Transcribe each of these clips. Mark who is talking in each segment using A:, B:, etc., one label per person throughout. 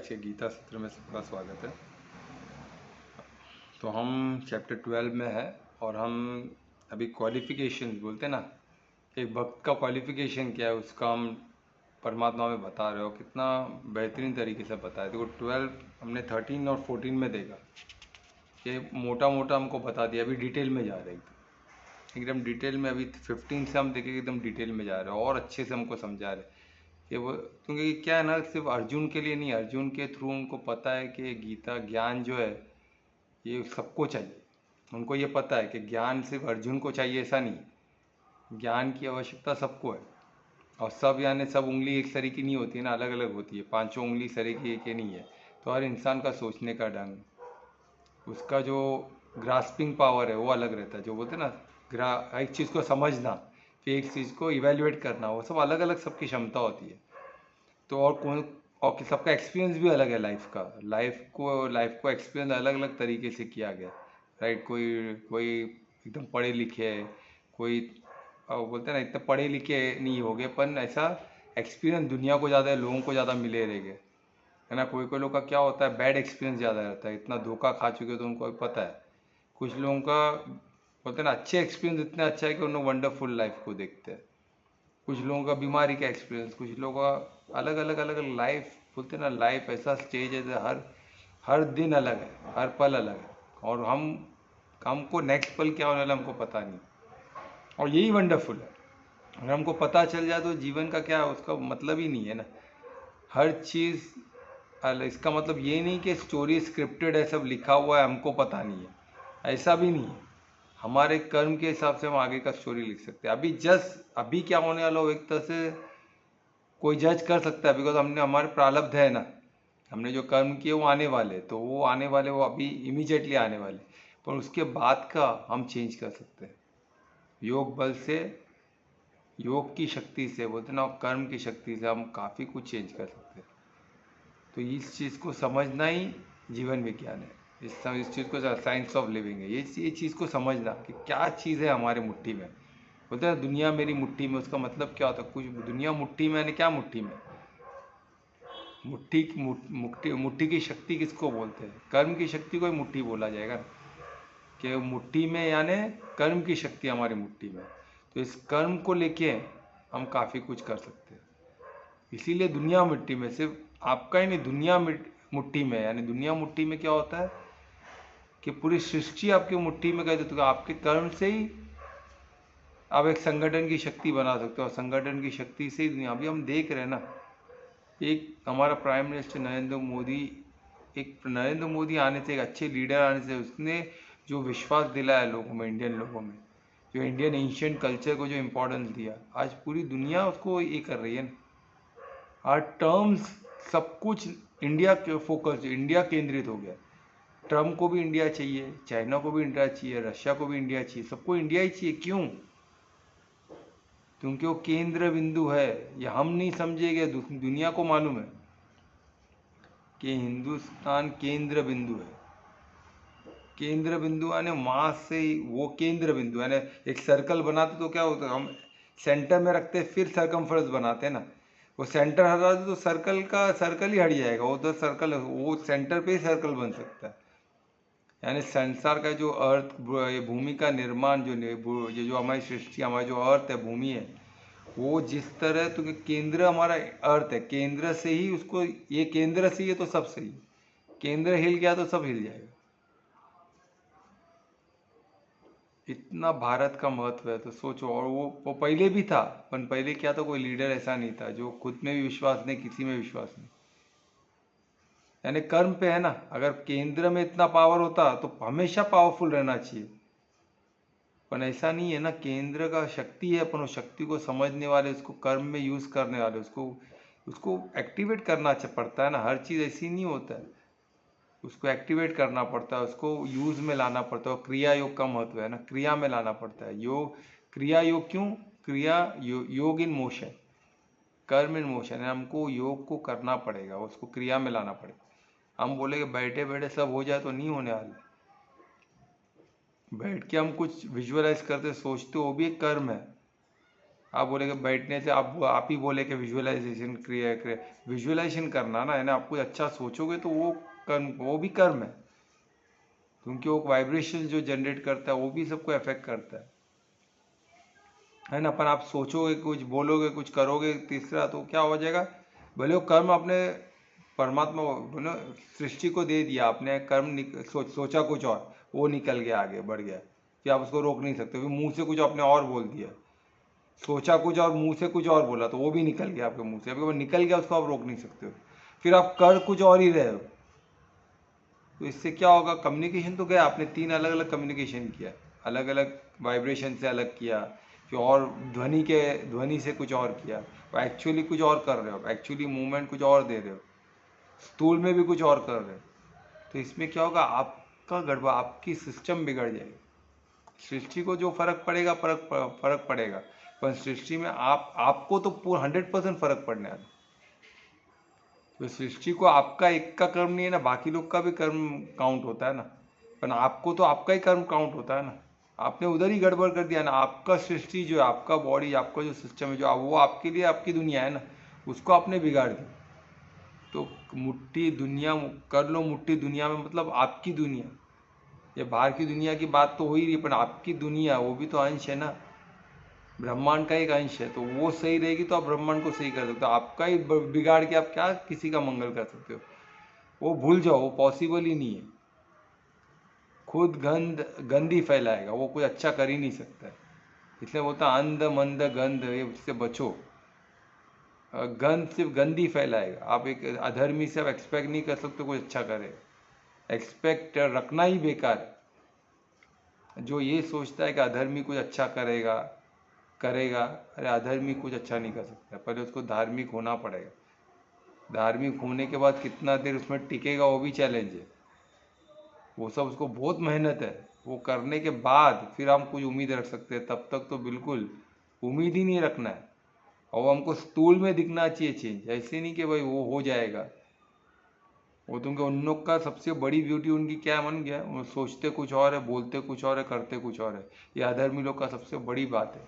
A: आज के गीता सत्र में सबका स्वागत है। तो हम चैप्टर 12 में है और हम अभी क्वालिफिकेशन बोलते हैं ना, एक भक्त का क्वालिफिकेशन क्या है उसका हम परमात्मा में बता रहे हो। कितना बेहतरीन तरीके से बताया। देखो 12 हमने 13 और 14 में देखा, ये मोटा मोटा हमको बता दिया। अभी डिटेल में जा रहे हैं एकदम डिटेल में। अभी 15 से हम देखेंगे एकदम डिटेल में जा रहे हैं और अच्छे से हमको समझा रहे हैं कि वो, क्योंकि क्या है ना, सिर्फ अर्जुन के लिए नहीं, अर्जुन के थ्रू उनको पता है कि गीता ज्ञान जो है ये सबको चाहिए। उनको ये पता है कि ज्ञान सिर्फ अर्जुन को चाहिए ऐसा नहीं, ज्ञान की आवश्यकता सबको है। और सब यानी सब उंगली एक सरी की नहीं होती है ना, अलग अलग होती है। पांचों उंगली सरी की एक ही नहीं है। तो हर इंसान का सोचने का ढंग, उसका जो ग्रास्पिंग पावर है वो अलग रहता है। जो बोलते हैं ना, एक चीज़ को समझना, फिर एक चीज़ को इवेल्युएट करना, वो सब अलग अलग सबकी क्षमता होती है। तो और कि सबका एक्सपीरियंस भी अलग है लाइफ का। लाइफ को एक्सपीरियंस अलग अलग तरीके से किया गया, राइट। कोई कोई एकदम पढ़े लिखे है, कोई बोलते हैं ना इतने पढ़े लिखे नहीं हो गए, पर ऐसा एक्सपीरियंस दुनिया को ज़्यादा है, लोगों को ज़्यादा मिले रह गए, है ना। कोई कोई लोग का क्या होता है, बैड एक्सपीरियंस ज़्यादा रहता है, इतना धोखा खा चुके तो उनको पता है। कुछ लोगों का बोलते हैं ना अच्छे एक्सपीरियंस इतना अच्छा है कि उन लोग वंडरफुल लाइफ को देखते हैं। कुछ लोगों का बीमारी का एक्सपीरियंस, कुछ लोगों का अलग अलग लाइफ। बोलते हैं ना लाइफ ऐसा स्टेज है, हर दिन अलग है, हर पल अलग है। और हमको नेक्स्ट पल क्या होने वाला हमको पता नहीं। और यही वंडरफुल है। अगर हमको पता चल जाए तो जीवन का क्या, उसका मतलब ही नहीं है ना। हर चीज़ इसका मतलब ये नहीं कि स्टोरी स्क्रिप्टेड है, सब लिखा हुआ है, हमको पता नहीं है, ऐसा भी नहीं है। हमारे कर्म के हिसाब से हम आगे का स्टोरी लिख सकते हैं। अभी क्या होने वाला हो एक तरह से कोई जज कर सकता है, बिकॉज हमने, हमारे प्रारब्ध है ना, हमने जो कर्म किए वो आने वाले, तो वो आने वाले, वो अभी इमीडिएटली आने वाले। पर उसके बाद का हम चेंज कर सकते हैं योग बल से, योग की शक्ति से, बोलते ना कर्म की शक्ति से हम काफ़ी कुछ चेंज कर सकते हैं। तो इस चीज़ को समझना ही जीवन विज्ञान है। इस चीज़ को साइंस ऑफ लिविंग है। ये चीज़ को समझना कि क्या चीज़ है हमारे मुट्ठी में। बोलते हैं दुनिया मेरी मुट्ठी में, उसका मतलब क्या होता है। कुछ दुनिया मुट्ठी में, यानी क्या मुट्ठी में, मुट्ठी की शक्ति किसको बोलते हैं। कर्म की शक्ति को ही मुट्ठी बोला जाएगा कि मुट्ठी में, यानी कर्म की शक्ति हमारी मुट्ठी में। तो इस कर्म को लेके हम काफ़ी कुछ कर सकते हैं। इसीलिए दुनिया मिट्टी में, सिर्फ आपका ही नहीं, दुनिया मुट्ठी में। यानी दुनिया मुट्ठी में क्या होता है कि पूरी सृष्टि आपकी मुट्ठी में कह देते, तो आपके कर्म से ही आप एक संगठन की शक्ति बना सकते हो। और संगठन की शक्ति से ही दुनिया, अभी हम देख रहे हैं ना, एक हमारा प्राइम मिनिस्टर नरेंद्र मोदी आने से, एक अच्छे लीडर आने से, उसने जो विश्वास दिलाया लोगों में, इंडियन लोगों में, जो इंडियन एंशियंट कल्चर को जो इम्पोर्टेंस दिया, आज पूरी दुनिया उसको ये कर रही है ना। हर टर्म्स, सब कुछ इंडिया के फोकस, इंडिया केंद्रित हो गया। ट्रम्प को भी इंडिया चाहिए, चाइना को भी इंडिया चाहिए, रशिया को भी इंडिया चाहिए, सबको इंडिया ही चाहिए। क्यों? क्योंकि वो केंद्र बिंदु है। ये हम नहीं समझेंगे, दुनिया को मालूम है कि हिंदुस्तान केंद्र बिंदु है। केंद्र बिंदु यानी वहां से वो केंद्र बिंदु, यानी एक सर्कल बनाते तो क्या होता है, हम सेंटर में रखते फिर सरकमफ्रेंस बनाते हैं ना। वो सेंटर हटा दो तो सर्कल का सर्कल ही हट जाएगा, वो तो सर्कल, वो सेंटर पे ही सर्कल बन सकता है। यानी संसार का जो अर्थ, ये भूमि का निर्माण, ये जो हमारी सृष्टि, हमारा जो अर्थ है, भूमि है, वो जिस तरह, तो केंद्र हमारा अर्थ है, केंद्र से ही उसको, ये केंद्र से ही है तो सब सही है। केंद्र हिल गया तो सब हिल जाएगा। इतना भारत का महत्व है तो सोचो। और वो पहले भी था, पर पहले क्या था, कोई लीडर ऐसा नहीं था जो खुद में भी विश्वास नहीं, किसी में विश्वास नहीं। यानी कर्म पे है ना, अगर केंद्र में इतना पावर होता तो हमेशा पावरफुल रहना चाहिए, पर ऐसा नहीं है ना। केंद्र का शक्ति है, अपन उस शक्ति को समझने वाले, उसको कर्म में यूज करने वाले, उसको उसको एक्टिवेट करना पड़ता है ना। हर चीज़ ऐसी नहीं होता है, उसको एक्टिवेट करना पड़ता है, उसको यूज में लाना पड़ता है। क्रिया योग का महत्व है ना, क्रिया में लाना पड़ता है। योग, क्रिया योग क्यों? योग इन मोशन, कर्म इन मोशन है। हमको योग को करना पड़ेगा, उसको क्रिया में लाना पड़ेगा। हम बोले कि बैठे बैठे सब हो जाए तो नहीं होने वाला। बैठ के हम कुछ विजुअलाइज करते, सोचते, वो भी एक कर्म है। आप बोले कि बैठने से आप ही बोले कि विजुअलाइजेशन विजुअलाइजेशन करना ना है ना, आप कुछ अच्छा सोचोगे तो वो कर्म, वो भी कर्म है, क्योंकि वो वाइब्रेशन जो जनरेट करता है वो भी सबको अफेक्ट करता है ना। पर आप सोचोगे कुछ, बोलोगे कुछ, करोगे तीसरा, तो क्या हो जाएगा, भले वो कर्म आपने परमात्मा बोलो सृष्टि को दे दिया आपने, कर्म सोचा कुछ और, वो निकल गया आगे बढ़ गया, फिर आप उसको रोक नहीं सकते, फिर मुंह से कुछ आपने और बोल दिया, सोचा कुछ और मुंह से कुछ और बोला तो वो भी निकल गया आपके मुंह से, अभी वो निकल गया उसको आप रोक नहीं सकते हो, फिर आप कर कुछ और ही रहे हो। तो इससे क्या होगा, कम्युनिकेशन तो गया, आपने तीन अलग अलग कम्युनिकेशन किया, अलग अलग वाइब्रेशन से अलग किया, फिर और ध्वनि से कुछ और किया, वो एक्चुअली कुछ और कर रहे हो, एक्चुअली मूवमेंट कुछ और दे रहे हो, स्थूल में भी कुछ और कर रहे हो। तो इसमें क्या होगा, आपका गड़बड़, आपकी सिस्टम बिगड़ जाएगी। सृष्टि को जो फर्क पड़ेगा फर्क पड़ेगा, पर सृष्टि में आपको तो पूरा 100% फर्क पड़ने वाला। तो सृष्टि को आपका एक का कर्म नहीं है ना, बाकी लोग का भी कर्म काउंट होता है ना, पर आपको तो आपका ही कर्म काउंट होता है ना। आपने उधर ही गड़बड़ कर दिया ना, आपका सृष्टि जो है, आपका बॉडी, आपका जो सिस्टम है, जो वो आपके लिए आपकी दुनिया है ना, उसको आपने बिगाड़ दिया। तो मुट्ठी दुनिया कर लो, मुट्ठी दुनिया में मतलब आपकी दुनिया, ये बाहर की दुनिया की बात तो हो ही रही, पर आपकी दुनिया वो भी तो अंश है ना, ब्रह्मांड का एक अंश है, तो वो सही रहेगी तो आप ब्रह्मांड को सही कर सकते हो, आपका ही बिगाड़ के आप क्या किसी का मंगल कर सकते हो, वो भूल जाओ, वो पॉसिबल ही नहीं है। खुद गंदी फैलाएगा, वो कोई अच्छा कर ही नहीं सकता है। इसलिए बोलता अंध मंद गंध, ये उससे बचो। गंध सिर्फ गंदी फैलाएगा, आप एक अधर्मी से आप एक्सपेक्ट नहीं कर सकते कुछ अच्छा करे, एक्सपेक्ट रखना ही बेकार है। जो ये सोचता है कि अधर्मी कुछ अच्छा करेगा करेगा, अरे अधर्मी कुछ अच्छा नहीं कर सकता, पहले उसको धार्मिक होना पड़ेगा, धार्मिक होने के बाद कितना देर उसमें टिकेगा वो भी चैलेंज है, वो सब उसको बहुत मेहनत है, वो करने के बाद फिर हम कुछ उम्मीद रख सकते हैं, तब तक तो बिल्कुल उम्मीद ही नहीं रखना है। और हमको स्थूल में दिखना चाहिए चेंज, ऐसे नहीं कि भाई वो हो जाएगा। वो तुमके उन लोग का सबसे बड़ी ब्यूटी उनकी क्या बन गया, वो सोचते कुछ और है, बोलते कुछ और है, करते कुछ और है। ये अधर्मी लोग का सबसे बड़ी बात है,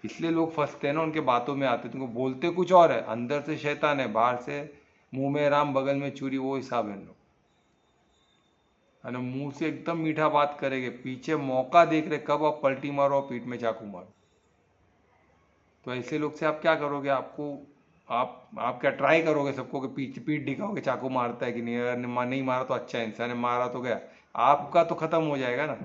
A: इसलिए लोग फंसते हैं ना, उनके बातों में आते, तुमको बोलते कुछ और है, अंदर से शैतान है, बाहर से मुंह में राम बगल में चूरी, वो हिसाब है लोग, है ना। मुंह से एकदम मीठा बात करेंगे, पीछे मौका देख रहे कब आप पलटी मारो और पीठ में चाकू मारो। तो ऐसे लोग से आप क्या करोगे, आपको आप क्या ट्राई करोगे सबको कि पीठ पीठ दिखाओगे चाकू मारता है कि नहीं, अगर नहीं मारा तो अच्छा इंसान है, मारा तो गया, आपका तो खत्म हो जाएगा ना।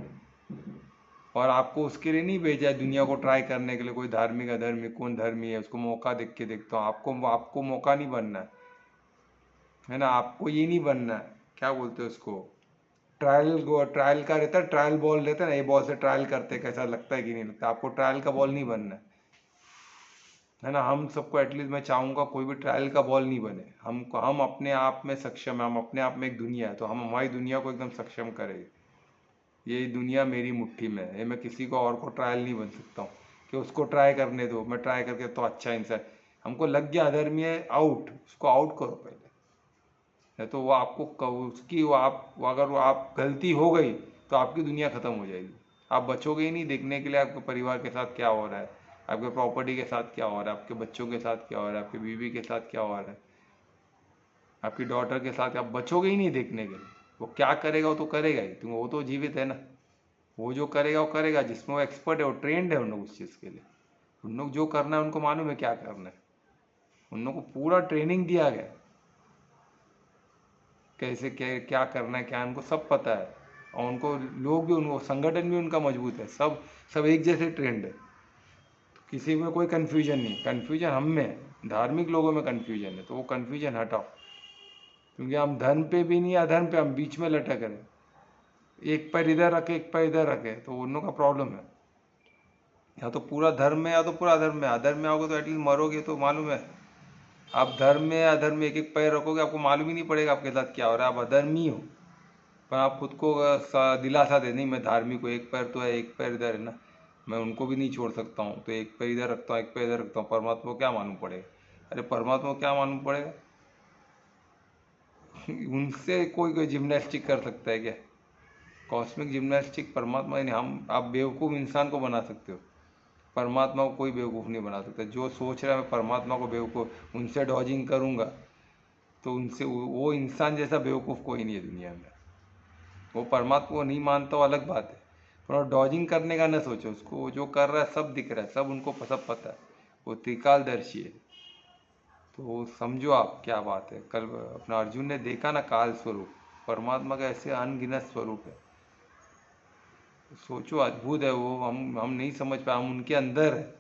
A: और आपको उसके लिए नहीं भेजा है दुनिया को ट्राई करने के लिए, कोई धार्मिक अधर्मी कौन धर्मी है उसको मौका देख के देखता हूँ, आपको मौका नहीं बनना है ना, आपको ये नहीं बनना है, क्या बोलते हैं उसको, ट्रायल का रहता है, ट्रायल बॉल रहता है ना, ये बॉल से ट्रायल करते कैसा लगता है कि नहीं लगता, आपको ट्रायल का बॉल नहीं बनना है ना। हम सबको एटलीस्ट मैं चाहूँगा कोई भी ट्रायल का बॉल नहीं बने, हम अपने आप में सक्षम है, हम अपने आप में एक दुनिया है, तो हम हमारी दुनिया को एकदम सक्षम करें, ये दुनिया मेरी मुट्ठी में है, ये मैं किसी को और को ट्रायल नहीं बन सकता हूँ कि उसको ट्राई करने दो, मैं ट्राई करके तो अच्छा इंसान, हमको लग गया अधर्मी है आउट, उसको आउट करो पहले, नहीं तो वो आपको उसकी वो आप अगर वो आप गलती हो गई तो आपकी दुनिया ख़त्म हो जाएगी, आप बचोगे ही नहीं देखने के लिए आपके परिवार के साथ क्या हो रहा है, आपके प्रॉपर्टी के साथ क्या हो रहा है, आपके बच्चों के साथ क्या हो रहा है, आपकी बीवी के साथ क्या हो रहा है, आपकी डॉटर के साथ, आप बचोगे ही नहीं देखने के लिए। वो क्या करेगा वो तो करेगा ही, तुम वो तो जीवित है ना, वो जो करेगा वो करेगा, जिसमें वो एक्सपर्ट है, वो ट्रेंड है उन लोग उस चीज़ के लिए, उन लोग जो करना है उनको मालूम है क्या करना है, उन लोग को पूरा ट्रेनिंग दिया गया है, कैसे क्या क्या करना है, क्या उनको सब पता है, और उनको लोग भी, उनको संगठन भी उनका मजबूत है, सब सब एक जैसे ट्रेंड है, तो किसी में कोई कन्फ्यूजन नहीं, कन्फ्यूजन हम में है, धार्मिक लोगों में कन्फ्यूजन है, तो वो कन्फ्यूजन हटाओ, क्योंकि हम धर्म पे भी नहीं अधर्म पे, हम बीच में लटक रहे, एक पैर इधर रखे एक पैर इधर रखे, तो उन लोग का प्रॉब्लम है, या तो पूरा धर्म में या तो पूरा अधर्म में, अधर्म में आओगे तो एटलीस्ट मरोगे तो मालूम है, आप धर्म में या अधर्म में एक एक पैर रखोगे आपको मालूम ही नहीं पड़ेगा आपके साथ क्या हो रहा है, आप अधर्मी हो, पर आप खुद को दिलासा दे, नहीं मैं धार्मिक हूँ, एक पैर तो है एक पैर इधर है ना, मैं उनको भी नहीं छोड़ सकता हूँ, तो एक पैर इधर रखता हूँ एक पैर इधर रखता हूँ, परमात्मा को क्या मालूम पड़ेगा, अरे परमात्मा को क्या मालूम पड़ेगा उनसे कोई कोई जिम्नास्टिक कर सकता है क्या, कॉस्मिक जिम्नास्टिक परमात्मा, यानी हम आप बेवकूफ़ इंसान को बना सकते हो, परमात्मा को कोई बेवकूफ़ नहीं बना सकता। जो सोच रहा है मैं परमात्मा को बेवकूफ़ उनसे डॉजिंग करूँगा, तो उनसे वो इंसान जैसा बेवकूफ़ कोई नहीं है दुनिया में। वो परमात्मा को नहीं मानता वो अलग बात है, पर डॉजिंग करने का न सोचो। उसको जो कर रहा है सब दिख रहा है, सब उनको सब पता है, वो त्रिकालदर्शी है। तो समझो आप क्या बात है। कल अपना अर्जुन ने देखा ना काल स्वरूप, परमात्मा का ऐसे अनगिनत स्वरूप है। सोचो अद्भुत है वो, हम नहीं समझ पाए, हम उनके अंदर है।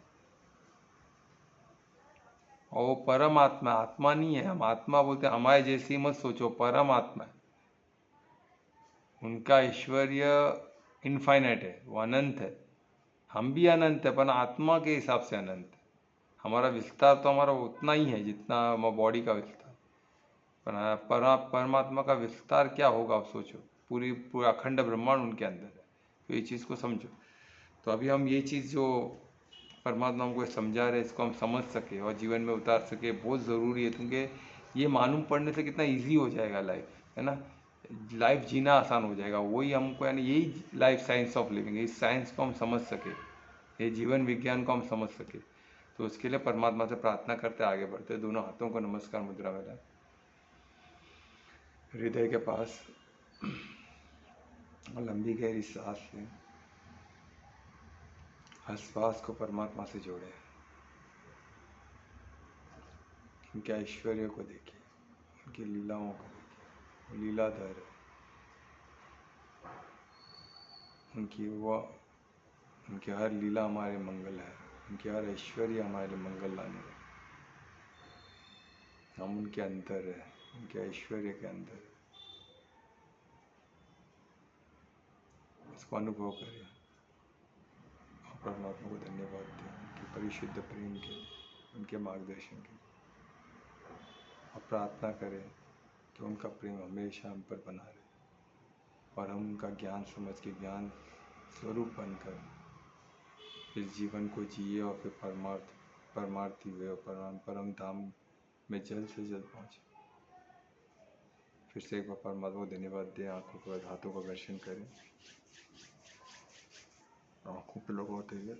A: और वो परम आत्मा, आत्मा नहीं है, हम आत्मा बोलते हैं, हमारे जैसी मत सोचो, परम आत्मा है। उनका ऐश्वर्य इनफाइनाइट है, वो अनंत है। हम भी अनंत है, पर आत्मा के हिसाब से अनंत है। हमारा विस्तार तो हमारा उतना ही है जितना हमारा बॉडी का विस्तार, परमात्मा का विस्तार क्या होगा आप सोचो। पूरा अखंड ब्रह्मांड उनके अंदर है। तो ये चीज़ को समझो। तो अभी हम ये चीज़ जो परमात्मा हमको समझा रहे, इसको हम समझ सके और जीवन में उतार सके, बहुत ज़रूरी है। क्योंकि ये मालूम पड़ने से कितना इजी हो जाएगा लाइफ, है ना। लाइफ जीना आसान हो जाएगा। वही हमको, यानी यही लाइफ साइंस ऑफ लिविंग है। इस साइंस को हम समझ सके, ये जीवन विज्ञान को हम समझ सके। तो उसके लिए परमात्मा से प्रार्थना करते आगे बढ़ते। दोनों हाथों को नमस्कार मुद्रा में लाएं, हृदय के पास लंबी गहरी सांस लें, हर श्वास को परमात्मा से जोड़ें। उनके ऐश्वर्य को देखिए, उनकी लीलाओं को देखिए, वो लीलाधर है। उनकी हर लीला हमारे मंगल है, उनकी हर ऐश्वर्य हमारे लिए मंगल लाने है। हम उनके अंदर है, उनके ऐश्वर्य के अंदर है। इसको अनुभव करें और परमात्मा को धन्यवाद दें उनके परिशुद्ध प्रेम के लिए, उनके मार्गदर्शन के लिए। और प्रार्थना करें कि उनका प्रेम हमेशा हम पर बना रहे और हम उनका ज्ञान समझ के ज्ञान स्वरूप बनकर इस जीवन को जिए और फिर परमार्थी हुए और परम धाम में जल्द से जल्द पहुँचे। फिर से एक बार परमात्मा को धन्यवाद दें। आंखों को, हाथों का दर्शन करें, आंखों पे लोग होते हुए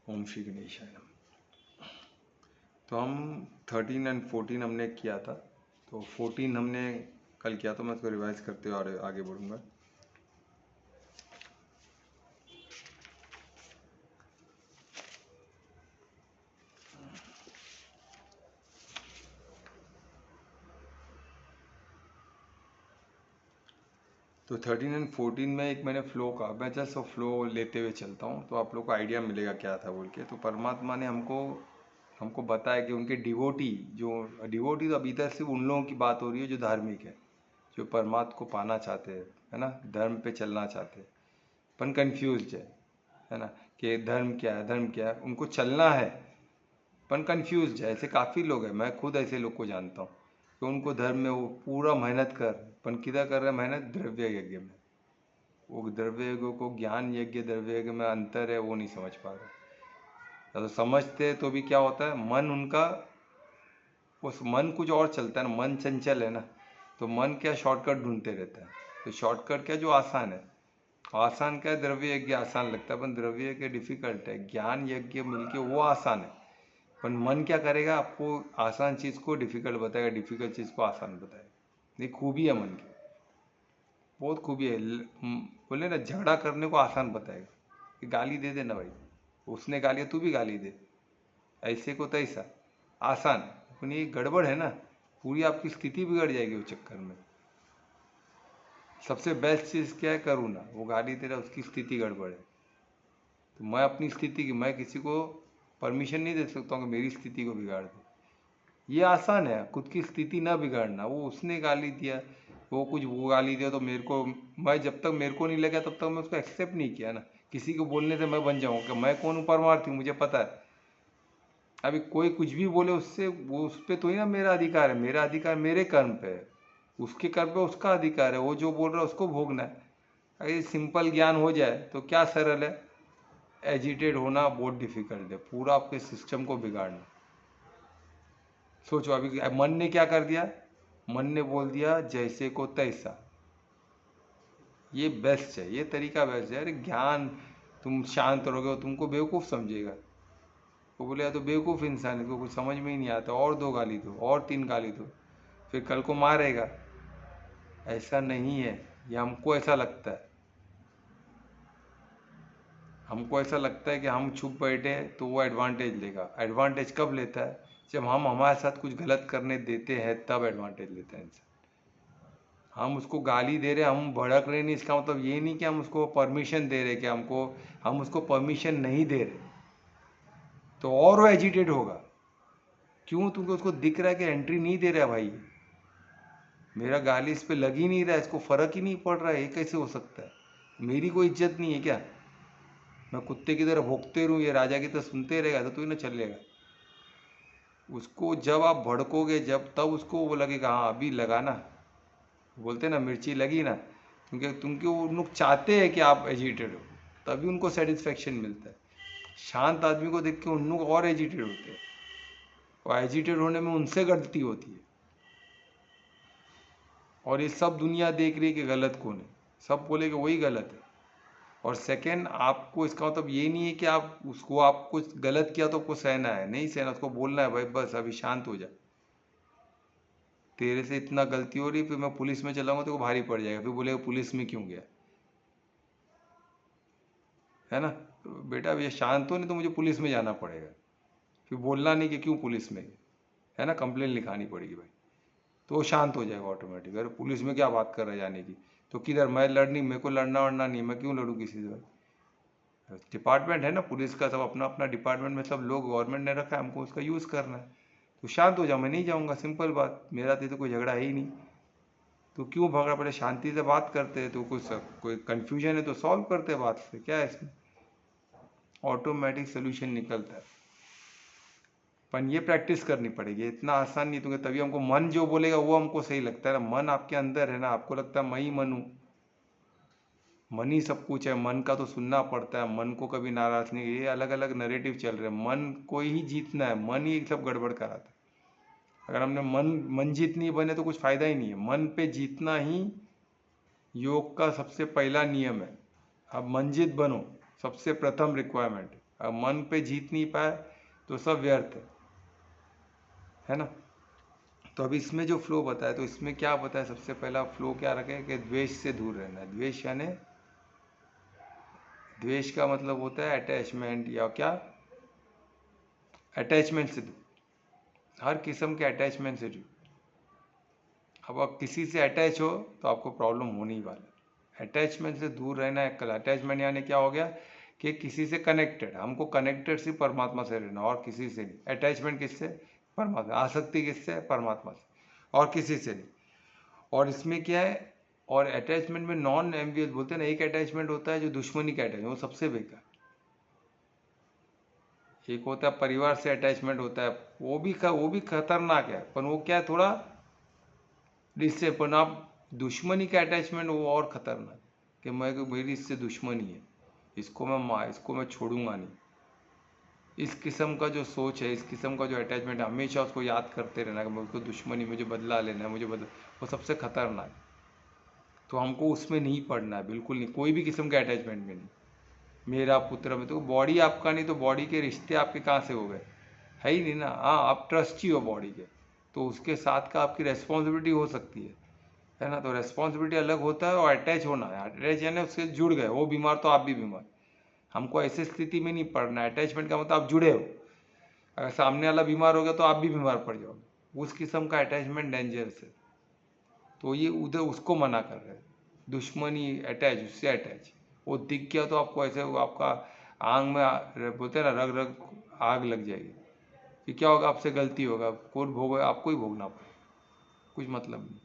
A: ओम श्री गणेशाय नमः। तो हम 13 और 14 हमने किया था, तो 14 हमने कल किया, तो मैं इसको रिवाइज करते हुए और आगे बढ़ूंगा। तो 13 और 14 में एक मैंने फ्लो का, मैं जस्ट फ्लो लेते हुए चलता हूँ तो आप लोग को आइडिया मिलेगा क्या था बोल के। तो परमात्मा ने हमको बताया कि उनके डिवोटी तो अभी तक सिर्फ उन लोगों की बात हो रही है जो धार्मिक है, जो परमात्मा को पाना चाहते हैं, है ना, धर्म पे चलना चाहते हैं, अपन कंफ्यूज है ना, कि धर्म क्या है, धर्म क्या है। उनको चलना है, अपन कंफ्यूज है। ऐसे काफ़ी लोग हैं, मैं खुद ऐसे लोग को जानता हूँ कि उनको धर्म में वो पूरा मेहनत कर, अपन किधर कर रहे हैं मेहनत, द्रव्य यज्ञ में। वो द्रव्य यज्ञ को, ज्ञान यज्ञ द्रव्य यज्ञ में अंतर है, वो नहीं समझ पा रहे। तो समझते तो भी क्या होता है, मन उनका, उस मन कुछ और चलता है ना, मन चंचल है ना, तो मन क्या शॉर्टकट ढूंढते रहता है। तो शॉर्टकट क्या, जो आसान है। आसान क्या है, द्रव्य यज्ञ आसान लगता है, पर द्रव्य यज्ञ डिफिकल्ट है। ज्ञान यज्ञ मिलके वो आसान है, पर मन क्या करेगा, आपको आसान चीज़ को डिफिकल्ट बताएगा, डिफिकल्ट चीज़ को आसान बताएगा। ये खूबी है मन की, बहुत खूबी है। बोले ना, झगड़ा करने को आसान बताएगा कि गाली दे देना भाई, उसने गाली तू भी गाली दे, ऐसे को तैसा, आसान। लेकिन ये गड़बड़ है ना, पूरी आपकी स्थिति बिगड़ जाएगी उस चक्कर में। सबसे बेस्ट चीज़ क्या है, करुणा। वो गाली दे रहा है, उसकी स्थिति गड़बड़ है, तो मैं अपनी स्थिति की, मैं किसी को परमिशन नहीं दे सकता हूँ कि मेरी स्थिति को बिगाड़ दे। ये आसान है, खुद की स्थिति ना बिगाड़ना। वो उसने गाली दिया, वो गाली दिया तो मेरे को, मैं जब तक मेरे को नहीं लगा तब तक मैं उसको एक्सेप्ट नहीं किया ना। किसी को बोलने से मैं बन जाऊँ कि मैं कौन हूँ, परमार्थी हूँ, मुझे पता है। अभी कोई कुछ भी बोले, उससे वो, उस पर तो ही ना मेरा अधिकार है। मेरा अधिकार मेरे कर्म पे है, उसके कर्म पे उसका अधिकार है। वो जो बोल रहा है उसको भोगना है। अगर सिंपल ज्ञान हो जाए तो क्या सरल है, एजिटेट होना बहुत डिफिकल्ट है, पूरा आपके सिस्टम को बिगाड़ना। सोचो अभी मन ने क्या कर दिया, मन ने बोल दिया जैसे को तैसा। ये बेस्ट है, ये तरीका बेस्ट है। अरे ज्ञान तुम शांत रहोगे वो तुमको बेवकूफ़ समझेगा। वो बोलेगा तो बेवकूफ़ इंसान है, इसको कुछ समझ में ही नहीं आता, और 2 गाली दो और 3 गाली दो, फिर कल को मारेगा। ऐसा नहीं है, ये हमको ऐसा लगता है। हमको ऐसा लगता है कि हम चुप बैठे तो वो एडवांटेज लेगा। एडवांटेज कब लेता है? जब हम हमारे साथ कुछ गलत करने देते हैं, तब एडवांटेज लेता है इंसान। हम उसको गाली दे रहे, हम भड़क रहे नहीं, इसका मतलब ये नहीं कि हम उसको परमिशन दे रहे, कि हम उसको परमिशन नहीं दे रहे, तो और वो एजिटेट होगा। क्यों? क्योंकि उसको दिख रहा है कि एंट्री नहीं दे रहा है भाई, मेरा गाली इस पे लग ही नहीं रहा है, इसको फर्क ही नहीं पड़ रहा है, ये कैसे हो सकता है? मेरी कोई इज्जत नहीं है क्या? मैं कुत्ते की तरह भोंकते रहूँ, ये राजा की तरह सुनते रहेगा तो ही ना चलेगा। उसको जब आप भड़कोगे, जब तब उसको वो लगेगा हाँ अभी लगा ना, बोलते ना मिर्ची लगी ना, क्योंकि वो लोग चाहते हैं कि आप एजिटेड हो, तभी उनको सेटिस्फेक्शन मिलता है। शांत आदमी को देख के उन लोग और एजिटेड होते हैं, और एजिटेड होने में उनसे गलती होती है। और ये सब दुनिया देख रही है कि गलत कौन है, सब बोलेगे वही गलत है। और सेकेंड, आपको इसका मतलब ये नहीं है कि आप कुछ गलत किया तो आपको सहना है, नहीं सहना, उसको बोलना है भाई बस अभी शांत हो जा, तेरे से इतना गलती हो रही, फिर मैं पुलिस में चलाऊंगा तो भारी पड़ जाएगा, फिर बोलेगा पुलिस में क्यों गया, है ना? तो बेटा अब ये शांत हो, नहीं तो मुझे पुलिस में जाना पड़ेगा, फिर बोलना नहीं कि क्यों पुलिस में, है ना, कंप्लेन लिखानी पड़ेगी भाई, तो वो शांत हो जाएगा ऑटोमेटिक। अरे पुलिस में क्या बात कर रहा है जाने की, तो किधर मैं लड़नी, मेरे को लड़ना वड़ना नहीं, मैं क्यों लड़ूँ किसी से? डिपार्टमेंट है ना पुलिस का, सब अपना अपना डिपार्टमेंट में सब लोग, गवर्नमेंट ने रखा है, हमको उसका यूज़ करना है। तो शांत हो जाओ, मैं नहीं जाऊँगा, सिंपल बात, मेरा तो कोई झगड़ा है ही नहीं, तो क्यों भागना पड़े? शांति से बात करते हैं, तो कोई कन्फ्यूजन है तो सॉल्व करते हैं बात से, क्या है इसमें, ऑटोमेटिक सोल्यूशन निकलता है। पर ये प्रैक्टिस करनी पड़ेगी, इतना आसान नहीं, तो तभी हमको मन जो बोलेगा वो हमको सही लगता है ना, मन आपके अंदर है ना, आपको लगता है मैं ही मन हूँ, मन ही सब कुछ है, मन का तो सुनना पड़ता है, मन को कभी नाराज नहीं, ये अलग अलग नैरेटिव चल रहे हैं, मन को ही जीतना है, मन ही सब गड़बड़ कराता है। अगर हमने मन जीत नहीं बने तो कुछ फायदा ही नहीं है, मन पे जीतना ही योग का सबसे पहला नियम है। अब मन जीत बनो, सबसे प्रथम रिक्वायरमेंट। अब मन पे जीत नहीं पाए तो सब व्यर्थ है ना? तो अभी इसमें जो फ्लो बताया, तो इसमें क्या बताया, सबसे पहला फ्लो क्या रखे कि द्वेष से दूर रहना है। द्वेष यानी, द्वेष का मतलब होता है अटैचमेंट, या क्या, अटैचमेंट से दूर, हर किस्म के अटैचमेंट से दूर। अब आप किसी से अटैच हो तो आपको प्रॉब्लम होने ही वाला है। अटैचमेंट से दूर रहना है। कल अटैचमेंट यानी क्या हो गया कि किसी से कनेक्टेड, हमको कनेक्टेड सिर्फ परमात्मा से रहना, और किसी से नहीं। अटैचमेंट किससे? परमात्मा। आसक्ति किससे? परमात्मा से, और किसी से नहीं। और इसमें क्या है, और अटैचमेंट में नॉन एम्बियस बोलते हैं ना, एक अटैचमेंट होता है जो दुश्मनी का अटैचमेंट, वो सबसे बेकार। एक होता है परिवार से अटैचमेंट होता है, वो भी खतरनाक है, पर वो क्या है, थोड़ा इससे, पर आप दुश्मनी का अटैचमेंट वो और खतरनाक, कि मेरी इससे दुश्मनी है, इसको मैं छोड़ूंगा नहीं। इस किस्म का जो सोच है, इस किस्म का जो अटैचमेंट, हमेशा उसको याद करते रहना कि मैं उसको दुश्मनी, मुझे बदला लेना है, वो सबसे खतरनाक। तो हमको उसमें नहीं पड़ना है, बिल्कुल नहीं, कोई भी किस्म के अटैचमेंट में नहीं। मेरा पुत्र में, तो बॉडी आपका नहीं तो बॉडी के रिश्ते आपके कहाँ से हो गए? है ही नहीं ना। हाँ, आप ट्रस्ट ही हो बॉडी के, तो उसके साथ का आपकी रेस्पॉन्सिबिलिटी हो सकती है ना? तो रेस्पॉन्सिबिलिटी अलग होता है, और अटैच होना है, अटैच यानी उससे जुड़ गए, वो बीमार तो आप भी बीमार। हमको ऐसी स्थिति में नहीं पड़ना है। अटैचमेंट का मतलब आप जुड़े हो, अगर सामने वाला बीमार हो गया तो आप भी बीमार पड़ जाओगे, उस किस्म का अटैचमेंट डेंजरस है। तो ये उधर उसको मना कर रहे हैं, दुश्मनी, अटैच, उससे अटैच। वो दिख गया तो आपको ऐसे, वो आपका आंग में बोलते हैं ना, रग रग आग लग जाएगी, कि क्या होगा, आपसे गलती होगा, कौन भोगे, आपको ही भोगना पड़े, कुछ मतलब नहीं।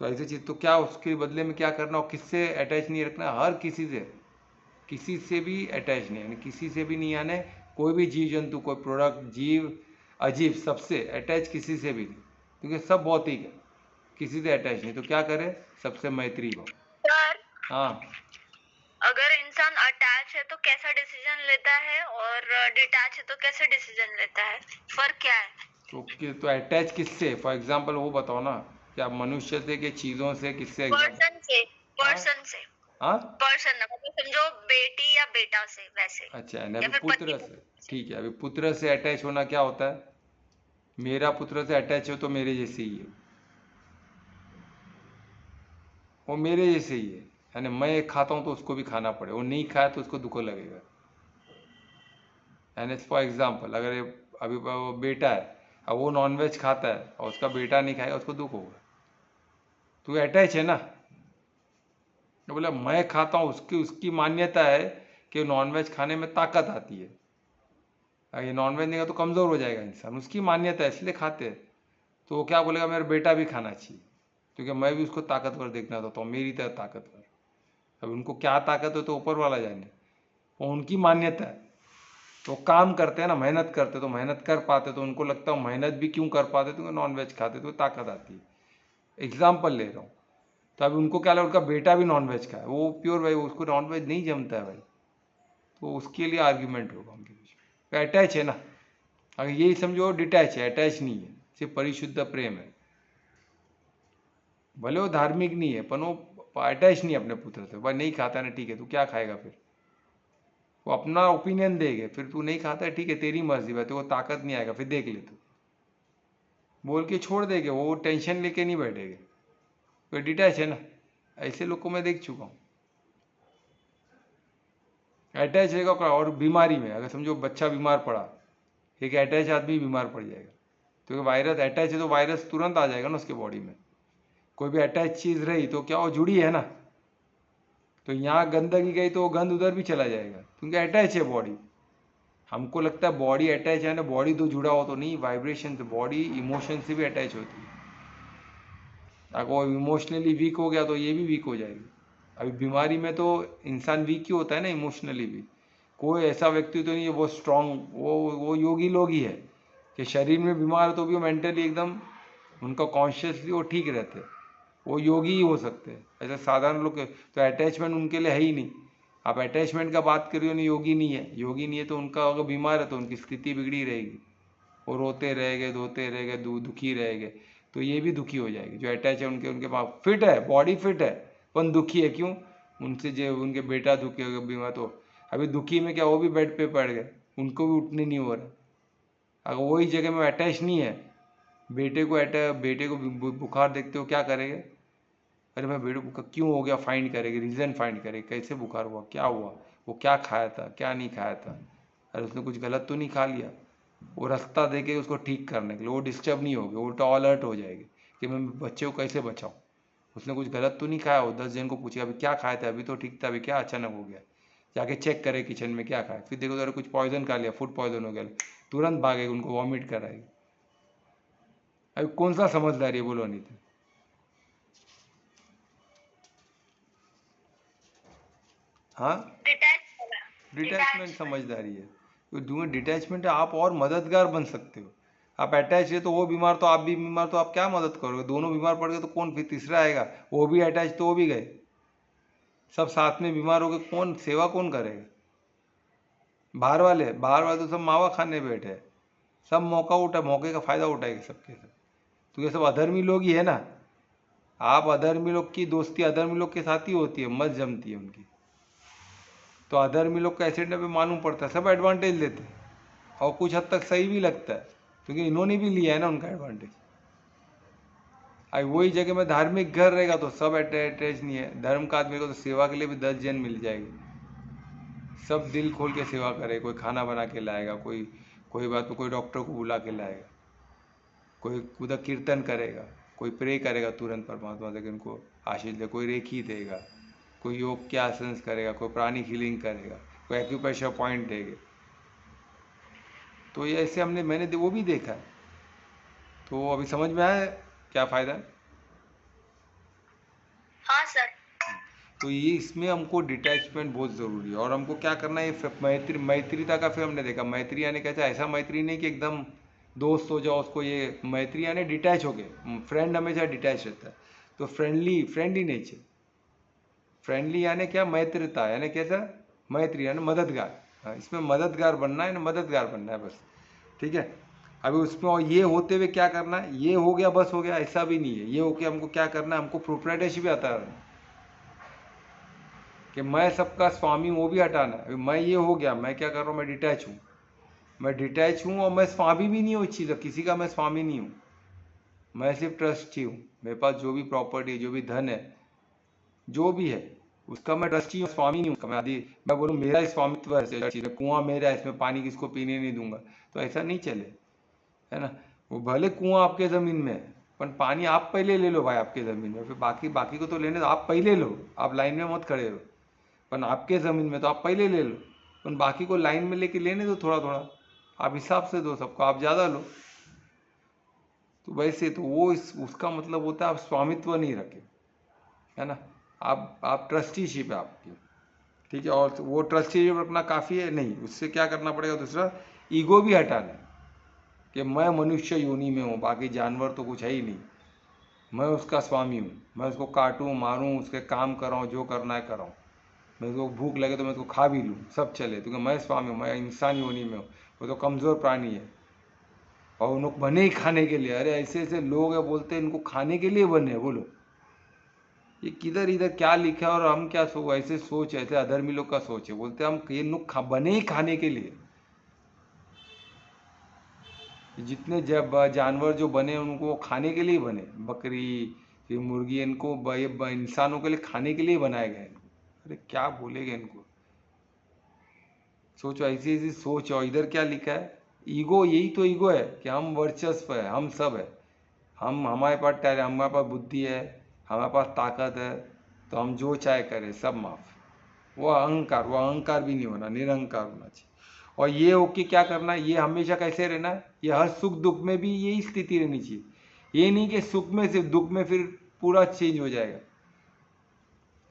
A: तो ऐसी चीज़, तो क्या उसके बदले में क्या करना, और किससे अटैच नहीं रखना, हर किसी से भी अटैच नहीं, यानी किसी से भी नहीं, यानी कोई भी जीव जंतु, कोई प्रोडक्ट, जीव अजीब, सबसे अटैच किसी से भी नहीं, क्योंकि सब भौतिक है, किसी से अटैच नहीं। तो क्या करे, सबसे मैत्री भाव।
B: सर,
A: हाँ,
B: अगर इंसान अटैच है तो कैसा डिसीजन लेता है, और डिटैच है तो कैसे डिसीजन लेता है, फर्क क्या है?
A: तो अटैच किससे, फॉर एग्जाम्पल वो बताओ ना, क्या मनुष्य से, कि चीज़ों से, किससे एग्जाम्पल?
B: पर्सन से,
A: हाँ,
B: पर्सन से।
A: हाँ,
B: पर्सन, मतलब समझो बेटी या बेटा से वैसे,
A: अच्छा यानी
B: या
A: अभी
B: फिर पति
A: पुत्र से,
B: पत्नी से।
A: ठीक है, अभी पुत्र से अटैच होना क्या होता है? मेरा पुत्र से अटैच हो तो मेरे जैसे ही है, वो मेरे जैसे ही है, यानी मैं खाता हूँ तो उसको भी खाना पड़े, वो नहीं खाया तो उसको दुख लगेगा। यानी फॉर एग्जाम्पल अगर अभी वो बेटा है, अब वो नॉनवेज खाता है और उसका बेटा नहीं खाएगा, उसको दुख होगा। तो अटैच है ना। तो बोला मैं खाता हूँ, उसकी उसकी मान्यता है कि नॉनवेज खाने में ताकत आती है, ये नॉनवेज नहीं खा तो कमज़ोर हो जाएगा इंसान, उसकी मान्यता है इसलिए खाते हैं। तो वो क्या बोलेगा, मेरा बेटा भी खाना चाहिए क्योंकि मैं भी उसको ताकतवर देखना चाहता हूँ, मेरी तरह ताकतवर। अब उनको क्या ताकत है तो ऊपर वाला जाने, वो उनकी मान्यता है। तो काम करते हैं ना, मेहनत करते तो मेहनत कर पाते, तो उनको लगता है मेहनत भी क्यों कर पाते, तो नॉन वेज खाते तो ताकत आती है। एग्जाम्पल ले रहा हूँ। तो अभी उनको क्या लगा, उनका बेटा भी नॉन वेज खाए, वो प्योर भाई, उसको नॉन वेज नहीं जमता है भाई, तो उसके लिए आर्ग्यूमेंट होगा उनके बीच में। अटैच है ना, अगर यही समझो डिटैच है, अटैच नहीं है, सिर्फ परिशुद्ध प्रेम है। भले वो धार्मिक नहीं है पर वो अटैच नहीं है अपने पुत्र से। भाई नहीं खाता ना, ठीक है, तू क्या खाएगा फिर, वो अपना ओपिनियन देंगे, फिर तू नहीं खाता है ठीक है, तेरी मर्जी, भाई तेरे को ताकत नहीं आएगा, फिर देख ले तू, बोल के छोड़ देंगे, वो टेंशन लेके नहीं बैठेंगे। तो डिटैच है ना, ऐसे लोग को मैं देख चुका हूँ। अटैच रहेगा और बीमारी में अगर समझो बच्चा बीमार पड़ा, एक अटैच आदमी बीमार पड़ जाएगा, तो वायरस अटैच है तो वायरस तुरंत आ जाएगा ना उसके बॉडी में। कोई भी अटैच चीज़ रही तो क्या वो जुड़ी है ना, तो यहाँ गंदगी गई तो वो गंद उधर भी चला जाएगा क्योंकि अटैच है बॉडी। हमको लगता है बॉडी अटैच है ना, बॉडी तो जुड़ा हो, तो नहीं, वाइब्रेशन से बॉडी इमोशन से भी अटैच होती है। अगर वो इमोशनली वीक हो गया तो ये भी वीक हो जाएगी। अभी बीमारी में तो इंसान वीक ही होता है ना इमोशनली भी। कोई ऐसा व्यक्ति तो नहीं है वो स्ट्रांग, वो योगी लोग ही है कि शरीर में बीमार है तो भी वो मेंटली एकदम, उनका कॉन्शियसली वो ठीक रहते हैं, वो योगी ही हो सकते हैं। ऐसे साधारण लोग तो अटैचमेंट उनके लिए है ही नहीं। आप अटैचमेंट का बात कर रहे हो ना, योगी नहीं है, योगी नहीं है तो उनका अगर बीमार है तो उनकी स्थिति बिगड़ी रहेगी, वो रोते रहेंगे, धोते रहेंगे, दुखी रहेंगे, तो ये भी दुखी हो जाएगी। जो अटैच है उनके उनके पास फिट है, बॉडी फिट है, पर दुखी है क्यों, उनसे जो उनके बेटा दुखी हो गया बीमार, तो अभी दुखी में क्या वो भी बेड पे पड़ गए, उनको भी उठने नहीं हो रहा। अगर वही जगह में अटैच नहीं है, बेटे को बुखार देखते हो क्या करेंगे, अरे भाई बेटे को क्यों हो गया, फाइंड करेंगे, रीज़न फाइंड करेंगे, कैसे बुखार हुआ, क्या हुआ, वो क्या खाया था क्या नहीं खाया था, अरे उसने कुछ गलत तो नहीं खा लिया। वो रास्ता देके उसको ठीक करने के लिए, वो डिस्टर्ब नहीं होगी, उल्टा अलर्ट हो जाएगी कि मैं बच्चे को कैसे बचाऊँ, उसने कुछ गलत तो नहीं खाया। वो 10 जन को पूछे अभी क्या खाया था, अभी तो ठीक था, अभी क्या अचानक हो गया, जाके चेक करे किचन में क्या खाया, फिर देखो तो अरे कुछ पॉइजन खा लिया, फूड पॉइजन हो गया, तुरंत भागेगी, उनको वॉमिट कराएगी। अभी कौन सा समझदारी है बोलो अनिता? हाँ,
B: डिटैच वाला,
A: डिटैचमेंट
B: डिटैचमेंट।
A: समझदारी है। तो दूर डिटैचमेंट है, आप और मददगार बन सकते हो। आप अटैच है तो वो बीमार तो आप भी बीमार, तो आप क्या मदद करोगे, दोनों बीमार पड़ गए तो कौन फिर तीसरा आएगा, वो भी अटैच तो वो भी गए, सब साथ में बीमार हो गए, कौन सेवा कौन करेगा? बाहर वाले तो सब मावा खाने बैठे हैं, सब मौके का फायदा उठाएंगे सबके सब। तो ये सब अधर्मी लोग ही है ना। आप अधर्मी लोग की दोस्ती अधर्मी लोग के साथ ही होती है, मत जमती है उनकी। तो अधर्मी लोग का एक्सीडेंट में मालूम पड़ता है, सब एडवांटेज लेते हैं और कुछ हद तक सही भी लगता है क्योंकि इन्होंने भी लिया है ना उनका एडवांटेज। अब वही जगह में धार्मिक घर रहेगा तो सब अटैच नहीं है, धर्म का आदमी को तो सेवा के लिए भी 10 जन मिल जाएंगे, सब दिल खोल के सेवा करे, कोई खाना बना के लाएगा, कोई कोई बात में कोई डॉक्टर को बुला के लाएगा, कोई उधर कीर्तन करेगा, कोई प्रे करेगा तुरंत परमात्मा से कि उनको आशीष दे, कोई रेखी देगा, कोई योग के आसन करेगा, कोई प्राणी हीलिंग करेगा, कोई एक्यूप्रेशर पॉइंट देगा। तो ये ऐसे मैंने वो भी देखा है। तो अभी समझ में आया क्या फ़ायदा है?
B: हाँ सर।
A: तो ये इसमें हमको डिटैचमेंट बहुत ज़रूरी है। और हमको क्या करना है, मैत्रीता का फिर हमने देखा, मैत्री यानी कैसा, ऐसा मैत्री नहीं कि एकदम दोस्त हो जाओ उसको, ये मैत्री यानी डिटैच हो गए, फ्रेंड हमेशा डिटैच रहता है। तो फ्रेंडली नेचर, फ्रेंडली यानी क्या, मैत्रीता यानी कैसा, मैत्री यानी मददगार। हाँ, इसमें मददगार बनना है ना, मददगार बनना है बस, ठीक है। अभी उसमें और ये होते हुए क्या करना है, ये हो गया बस हो गया, ऐसा भी नहीं है। ये हो के हमको क्या करना है, हमको प्रोप्राइटरशिप आता है, कि मैं सबका स्वामी हूँ, वो भी हटाना है। मैं ये हो गया, मैं क्या कर रहा हूँ, मैं डिटैच हूँ, मैं डिटैच हूँ और मैं स्वामी भी नहीं हूँ इस चीज़ का, किसी का मैं स्वामी नहीं हूँ, मैं सिर्फ ट्रस्टी हूँ। मेरे पास जो भी प्रॉपर्टी है, जो भी धन है, जो भी है, उसका मैं ट्रस्टी हूँ, स्वामी नहीं हूँ उसका। मैं बोलूँ मेरा ही स्वामित्व है इस चीज़ में, कुआं मेरा है, इसमें पानी किसको पीने नहीं दूंगा, तो ऐसा नहीं चले, है ना। वो भले कुआं आपके ज़मीन में है, पर पानी आप पहले ले लो भाई आपके ज़मीन में, फिर बाकी बाकी को तो लेने दो, आप पहले लो, आप लाइन में मत खड़े हो, पर आपके ज़मीन में तो आप पहले ले लो, पर बाकी को लाइन में लेके लेने दो, थोड़ा थोड़ा आप हिसाब से दो सबको, आप ज़्यादा लो। तो वैसे तो वो उसका मतलब होता है आप स्वामित्व नहीं रखे, है ना, आप ट्रस्टीशिप है आपकी, ठीक है। और वो ट्रस्टीशिप रखना काफ़ी है नहीं, उससे क्या करना पड़ेगा, दूसरा ईगो भी हटाना है कि मैं मनुष्य योनि में हूँ, बाकी जानवर तो कुछ है ही नहीं, मैं उसका स्वामी हूँ, मैं उसको काटूँ मारूँ, उसके काम कराऊँ, जो करना है कराऊँ, मैं उसको भूख लगे तो मैं उसको खा भी लूँ, सब चले, क्योंकि मैं स्वामी हूँ, मैं इंसान योनि में हूँ, वो तो कमज़ोर प्राणी है और उन लोग बने ही खाने के लिए। अरे ऐसे ऐसे लोग हैं बोलते हैं इनको खाने के लिए बने हैं, बोलो ये किधर इधर क्या लिखा है, और हम क्या ऐसे सोच, ऐसे अधर्मी लोग का सोच है, बोलते हैं हम ये लोग बने ही खाने के लिए। जितने जब जानवर जो बने उनको खाने के लिए बने, बकरी फिर मुर्गी, इनको इंसानों के लिए खाने के लिए बनाए गए इनको। अरे क्या बोलेगा इनको, सोचो ऐसी ऐसी सोच। और इधर क्या लिखा है, ईगो, यही तो ईगो है कि हम वर्चस्व है, हम सब है, हम हमारे पास टैलेंट, हमारे पास बुद्धि है, हमारे पास ताकत है, तो हम जो चाहे करें, सब माफ। वो अहंकार, वो अहंकार भी नहीं होना, निरहंकार होना चाहिए। और ये होके क्या करना है, ये हमेशा कैसे रहना है, ये हर सुख दुख में भी यही स्थिति रहनी चाहिए। ये नहीं कि सुख में से दुख में फिर पूरा चेंज हो जाएगा,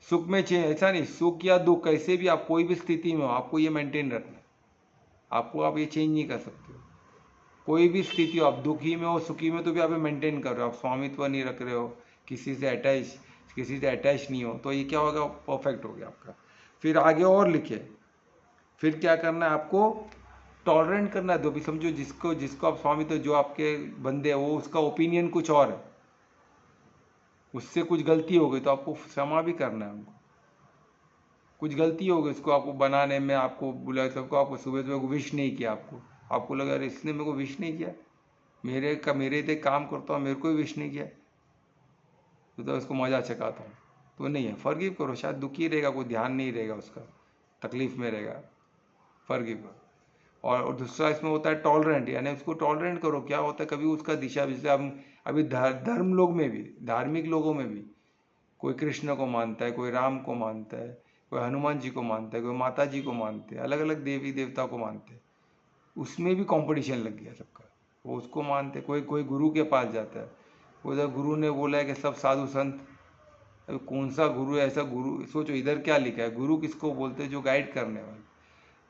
A: सुख में चेंज, ऐसा नहीं, सुख या दुख कैसे भी आप कोई भी स्थिति में हो, आपको ये मेंटेन रखना है, आपको आप ये चेंज नहीं कर सकते हो। कोई भी स्थिति हो, आप दुखी में हो सुखी में, तो भी आप मेंटेन कर रहे हो, आप स्वामित्व नहीं रख रहे हो, किसी से अटैच नहीं हो, तो ये क्या होगा, परफेक्ट हो गया आपका। फिर आगे और लिखिए, फिर क्या करना है आपको, टॉलरेंट करना है। तो भी समझो जिसको जिसको आप स्वामी, तो जो आपके बंदे हैं वो उसका ओपिनियन कुछ और है, उससे कुछ गलती हो गई तो आपको क्षमा भी करना है उनको। कुछ गलती हो गई उसको आपको बनाने में, आपको बुलाया सबको, आपको सुबह सुबह विश नहीं किया, आपको लगा अरे इसने मेरे को विश नहीं किया, मेरे इतने काम करता हूँ, मेरे को ही विश नहीं किया, तो उसको मजा चकाता हूँ, तो नहीं है। फॉरगिव करो, शायद दुखी रहेगा, कोई ध्यान नहीं रहेगा उसका, तकलीफ में रहेगा, फॉरगिव करो। और दूसरा इसमें होता है टॉलरेंट, यानी उसको टॉलरेंट करो। क्या होता है, कभी उसका दिशा, जैसे हम अभी धर्म लोग में भी, धार्मिक लोगों में भी, कोई कृष्ण को मानता है, कोई राम को मानता है, कोई हनुमान जी को मानता है, कोई माता जी को मानते हैं, अलग अलग देवी देवता को मानते हैं, उसमें भी कंपटीशन लग गया सबका, वो उसको मानते। कोई कोई गुरु के पास जाता है, उधर गुरु ने बोला है कि सब साधु संत, अभी कौन सा गुरु है, ऐसा गुरु सोचो, इधर क्या लिखा है, गुरु किसको बोलते हैं, जो गाइड करने वाले,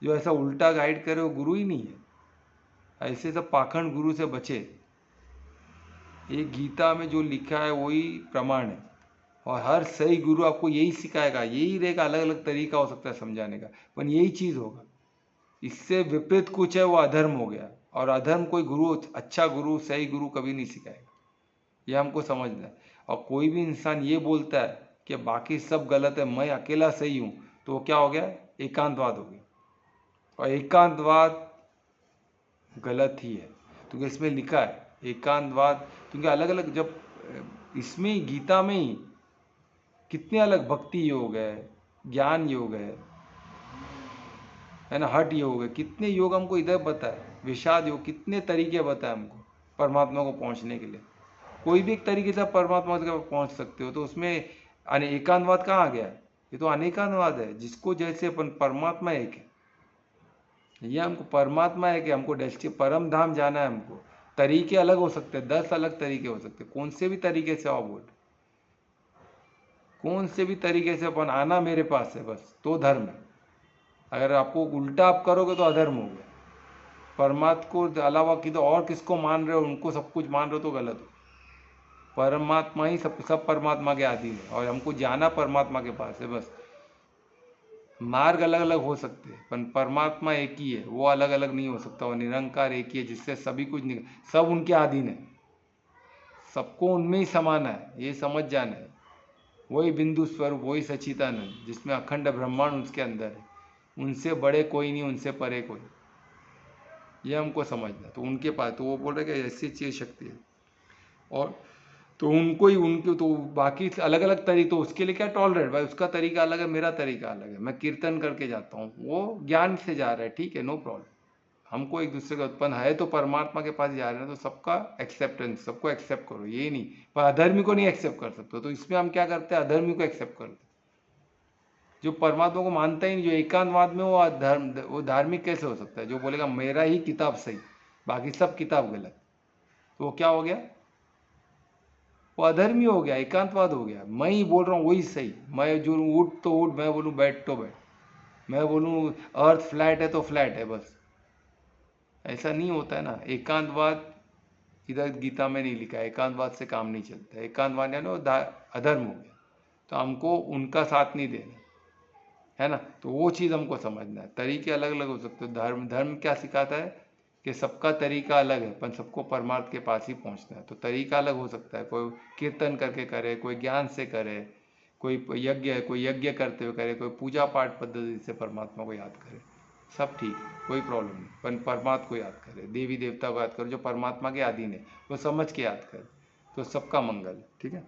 A: जो ऐसा उल्टा गाइड करे वो गुरु ही नहीं है। ऐसे सब पाखंड गुरु से बचे, ये गीता में जो लिखा है वही प्रमाण है, और हर सही गुरु आपको यही सिखाएगा, यही रहेगा, अलग अलग तरीका हो सकता है समझाने का, पर यही चीज़ होगा। इससे विपरीत कुछ है वो अधर्म हो गया, और अधर्म कोई गुरु, अच्छा गुरु सही गुरु कभी नहीं सिखाएगा, ये हमको समझना है। और कोई भी इंसान ये बोलता है कि बाकी सब गलत है, मैं अकेला सही हूँ, तो वो क्या हो गया, एकांतवाद हो गया। और एकांतवाद गलत ही है, क्योंकि इसमें लिखा है एकांतवाद, क्योंकि अलग अलग, जब इसमें गीता में ही कितने अलग भक्ति योग है, ज्ञान योग है ना, हठ योग है, कितने योग हमको इधर बताए, विषाद योग, कितने तरीके बताए हमको परमात्मा को पहुंचने के लिए। कोई भी एक तरीके से आप परमात्मा तक पहुंच सकते हो, तो उसमें एकांतवाद कहाँ आ गया, ये तो अनेकांतवाद है, जिसको जैसे अपन, परमात्मा एक है, ये हमको परमात्मा है कि हमको डेस्टी परम धाम जाना है हमको। तरीके अलग हो सकते हैं, 10 अलग तरीके हो सकते हैं, कौन से भी तरीके से आओ बोल, कौन से भी तरीके से अपन आना मेरे पास है बस, तो धर्म है। अगर आपको उल्टा आप करोगे तो अधर्म हो गया। परमात्मा को अलावा किसी और किसको मान रहे हो, उनको सब कुछ मान रहे हो, तो गलत हो। परमात्मा ही सब परमात्मा के अधीन है, और हमको जाना परमात्मा के पास है बस। मार्ग अलग अलग हो सकते हैं, पर परमात्मा एक ही है, वो अलग अलग नहीं हो सकता। और निरंकार एक ही है, जिससे सभी कुछ सब उनके अधीन है, सबको उनमें ही समाना है, ये समझ जाना है। वही बिंदु स्वरूप, वही सच्चिदानंद जिसमें अखंड ब्रह्मांड उसके अंदर है। उनसे बड़े कोई नहीं, उनसे परे कोई, ये हमको समझना। तो उनके पास तो वो बोल रहे कि ऐसी चीज शक्ति है, और तो उनको ही, उनके तो बाकी अलग अलग तरीके, तो उसके लिए क्या टॉलरेट भाई, उसका तरीका अलग है, मेरा तरीका अलग है। मैं कीर्तन करके जाता हूँ, वो ज्ञान से जा रहा है, ठीक है, नो प्रॉब्लम। हमको एक दूसरे का उत्पन्न है तो परमात्मा के पास जा रहे हैं, तो सबका एक्सेप्टेंस, सबको एक्सेप्ट करो, ये नहीं। पर अधर्मी को नहीं एक्सेप्ट कर सकते, तो इसमें हम क्या करते हैं, अधर्मी को एक्सेप्ट करते हैं। जो परमात्मा को मानता ही नहीं, जो एकांतवाद में, वो धार्मिक कैसे हो सकता है? जो बोलेगा मेरा ही किताब सही, बाकी सब किताब गलत, तो वो क्या हो गया? वो अधर्मी हो गया, एकांतवाद हो गया। मैं ही बोल रहा हूँ वही सही, मैं जो उठ तो उठ, मैं बोलूँ बैठ तो बैठ, मैं बोलूँ अर्थ फ्लैट है तो फ्लैट है, बस ऐसा नहीं होता है ना। एकांतवाद इधर गीता में नहीं लिखा है, एकांतवाद से काम नहीं चलता। एकांतवाद यानी वो अधर्म हो गया, तो हमको उनका साथ नहीं देना है ना। तो वो चीज़ हमको समझना है। तरीके अलग अलग हो सकते हैं। धर्म क्या सिखाता है कि सबका तरीका अलग है, पर सबको परमार्थ के पास ही पहुंचना है। तो तरीका अलग हो सकता है, कोई कीर्तन करके करे, कोई ज्ञान से करे, कोई यज्ञ करते हुए करे, कोई पूजा पाठ पद्धति से परमात्मा को याद करे, सब ठीक है, कोई प्रॉब्लम नहीं। पर परमात्मा को याद करे, देवी देवता को याद करे, जो परमात्मा के अधीन है, वो समझ के याद करे, तो सबका मंगल है, ठीक है।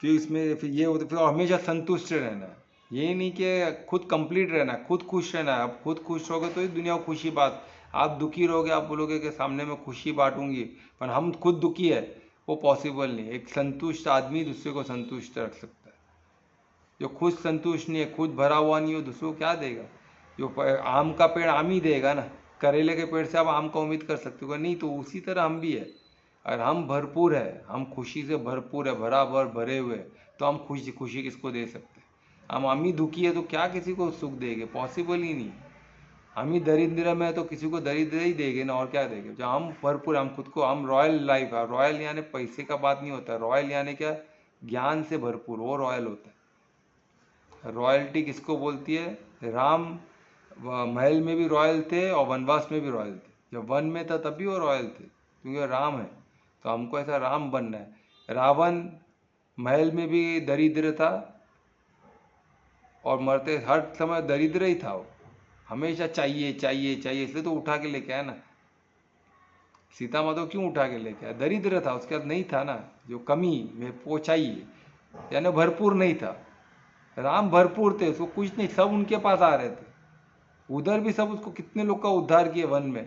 A: फिर इसमें फिर ये होता है, फिर हमेशा संतुष्ट रहना है। ये नहीं कि खुद कंप्लीट रहना है, खुद खुश रहना है। आप खुद खुश रहोगे तो ही दुनिया को खुशी बात। आप दुखी रहोगे, आप बोलोगे कि सामने में खुशी बांटूंगी, पर हम खुद दुखी है, वो पॉसिबल नहीं। एक संतुष्ट आदमी दूसरे को संतुष्ट रख सकता है। जो खुद संतुष्ट नहीं है, खुद भरा हुआ नहीं हो, दूसरों को क्या देगा? जो आम का पेड़ आम ही देगा ना। करेले के पेड़ से आप आम का उम्मीद कर सकते हो नहीं? तो उसी तरह हम भी है। और हम भरपूर है, हम खुशी से भरपूर है, बराबर भरे हुए, तो हम खुशी खुशी किसको दे सकते हैं? हम ही दुखी है तो क्या किसी को सुख देंगे? पॉसिबल ही नहीं। हम ही दरिद्र में है तो किसी को दरिद्र ही देंगे ना, और क्या देंगे? जब हम भरपूर, हम खुद को, हम रॉयल लाइफ है। रॉयल यानी पैसे का बात नहीं होता, रॉयल यानी क्या? ज्ञान से भरपूर, वो रॉयल होता है। रॉयल्टी किसको बोलती है? राम महल में भी रॉयल थे और वनवास में भी रॉयल थे। जब वन में था तब भी वो रॉयल थे, क्योंकि राम है। तो हमको ऐसा राम बनना है। रावण महल में भी दरिद्र था और मरते हर समय दरिद्र ही था। वो हमेशा चाहिए चाहिए चाहिए, इसलिए तो उठा के लेके आया ना। सीता माता क्यों उठा के लेके आया? दरिद्र था, उसके बाद नहीं था ना। जो कमी में वो चाहिए, यानी भरपूर नहीं था। राम भरपूर थे, उसको कुछ नहीं, सब उनके पास आ रहे थे। उधर भी सब उसको, कितने लोग का उद्धार किए वन में,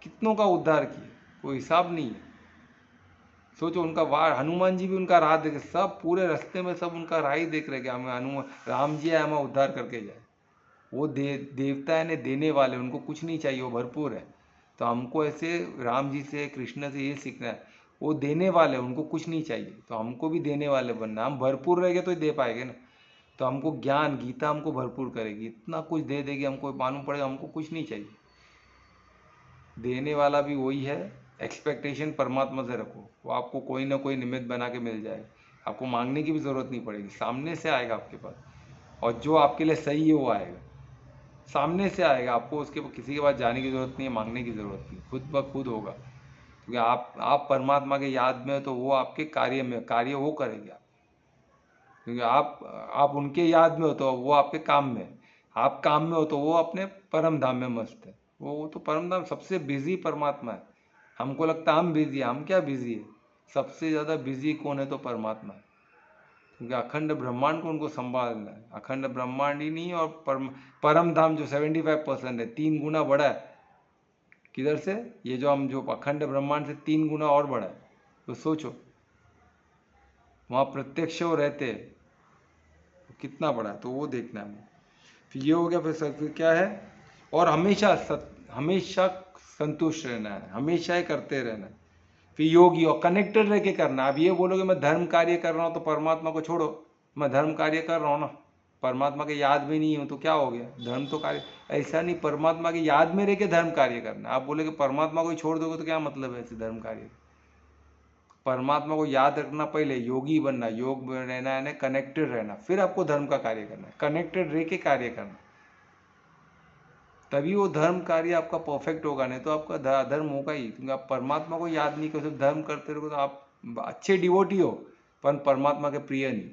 A: कितनों का उद्धार किए, कोई हिसाब नहीं है। सोचो, उनका वार, हनुमान जी भी उनका राह देखे, सब पूरे रास्ते में सब उनका राह ही देख रहे कि हमें हनुमान राम जी है, हमें उद्धार करके जाए। वो देवता है ने देने वाले, उनको कुछ नहीं चाहिए, वो भरपूर है। तो हमको ऐसे राम जी से, कृष्ण से ये सीखना है, वो देने वाले, उनको कुछ नहीं चाहिए, तो हमको भी देने वाले बनना। हम भरपूर रहेंगे तो ही दे पाएंगे ना। तो हमको ज्ञान, गीता हमको भरपूर करेगी, इतना कुछ दे देगी, हमको मालूम पड़ेगा हमको कुछ नहीं चाहिए। देने वाला भी वही है। एक्सपेक्टेशन परमात्मा से रखो, वो आपको कोई ना कोई निमित्त बना के मिल जाएगा। आपको मांगने की भी ज़रूरत नहीं पड़ेगी, सामने से आएगा आपके पास। और जो आपके लिए सही है वो आएगा, सामने से आएगा। आपको उसके किसी के पास जाने की ज़रूरत नहीं है, मांगने की ज़रूरत नहीं, खुद ब खुद होगा। क्योंकि आप परमात्मा के याद में हो तो वो आपके कार्य में, कार्य वो करेंगे आप। क्योंकि आप उनके याद में हो तो वो आपके काम में, आप काम में हो तो वो अपने परम धाम में मस्त है। वो तो परम धाम, सबसे बिजी परमात्मा है। हमको लगता है हम बिजी है, हम क्या बिजी है? सबसे ज़्यादा बिजी कौन है? तो परमात्मा है। क्योंकि अखंड ब्रह्मांड को उनको संभालना है। अखंड ब्रह्मांड ही नहीं, और परम धाम जो 75% है, 3 गुना बड़ा है। किधर से? ये जो हम, जो अखंड ब्रह्मांड से 3 गुना और बड़ा है। तो सोचो, वहाँ प्रत्यक्ष वो रहते हैं, कितना बड़ा है, तो वो देखना है हमें। फिर ये हो गया। फिर क्या है? और हमेशा संतुष्ट रहना है, हमेशा ही करते रहना है। फिर योगी, और कनेक्टेड रह के करना। अब ये बोलोगे मैं धर्म कार्य कर रहा हूँ, तो परमात्मा को छोड़ो। मैं धर्म कार्य कर रहा हूँ ना, परमात्मा के याद में नहीं हूँ, तो क्या हो गया? धर्म तो कार्य, ऐसा नहीं, परमात्मा के याद में रह के धर्म कार्य करना। आप बोले कि परमात्मा को ही छोड़ दोगे, तो क्या मतलब है ऐसे धर्म कार्य? परमात्मा को याद रखना, पहले योगी बनना, योग में रहना है, कनेक्टेड रहना, फिर आपको धर्म का कार्य करना है। कनेक्टेड रह के कार्य करना, तभी वो धर्म कार्य आपका परफेक्ट होगा, नहीं तो आपका धर्म होगा ही। क्योंकि आप परमात्मा को याद नहीं करो, सिर्फ धर्म करते रहोगे, तो आप अच्छे डिवोटी हो, पर परमात्मा के प्रिय नहीं।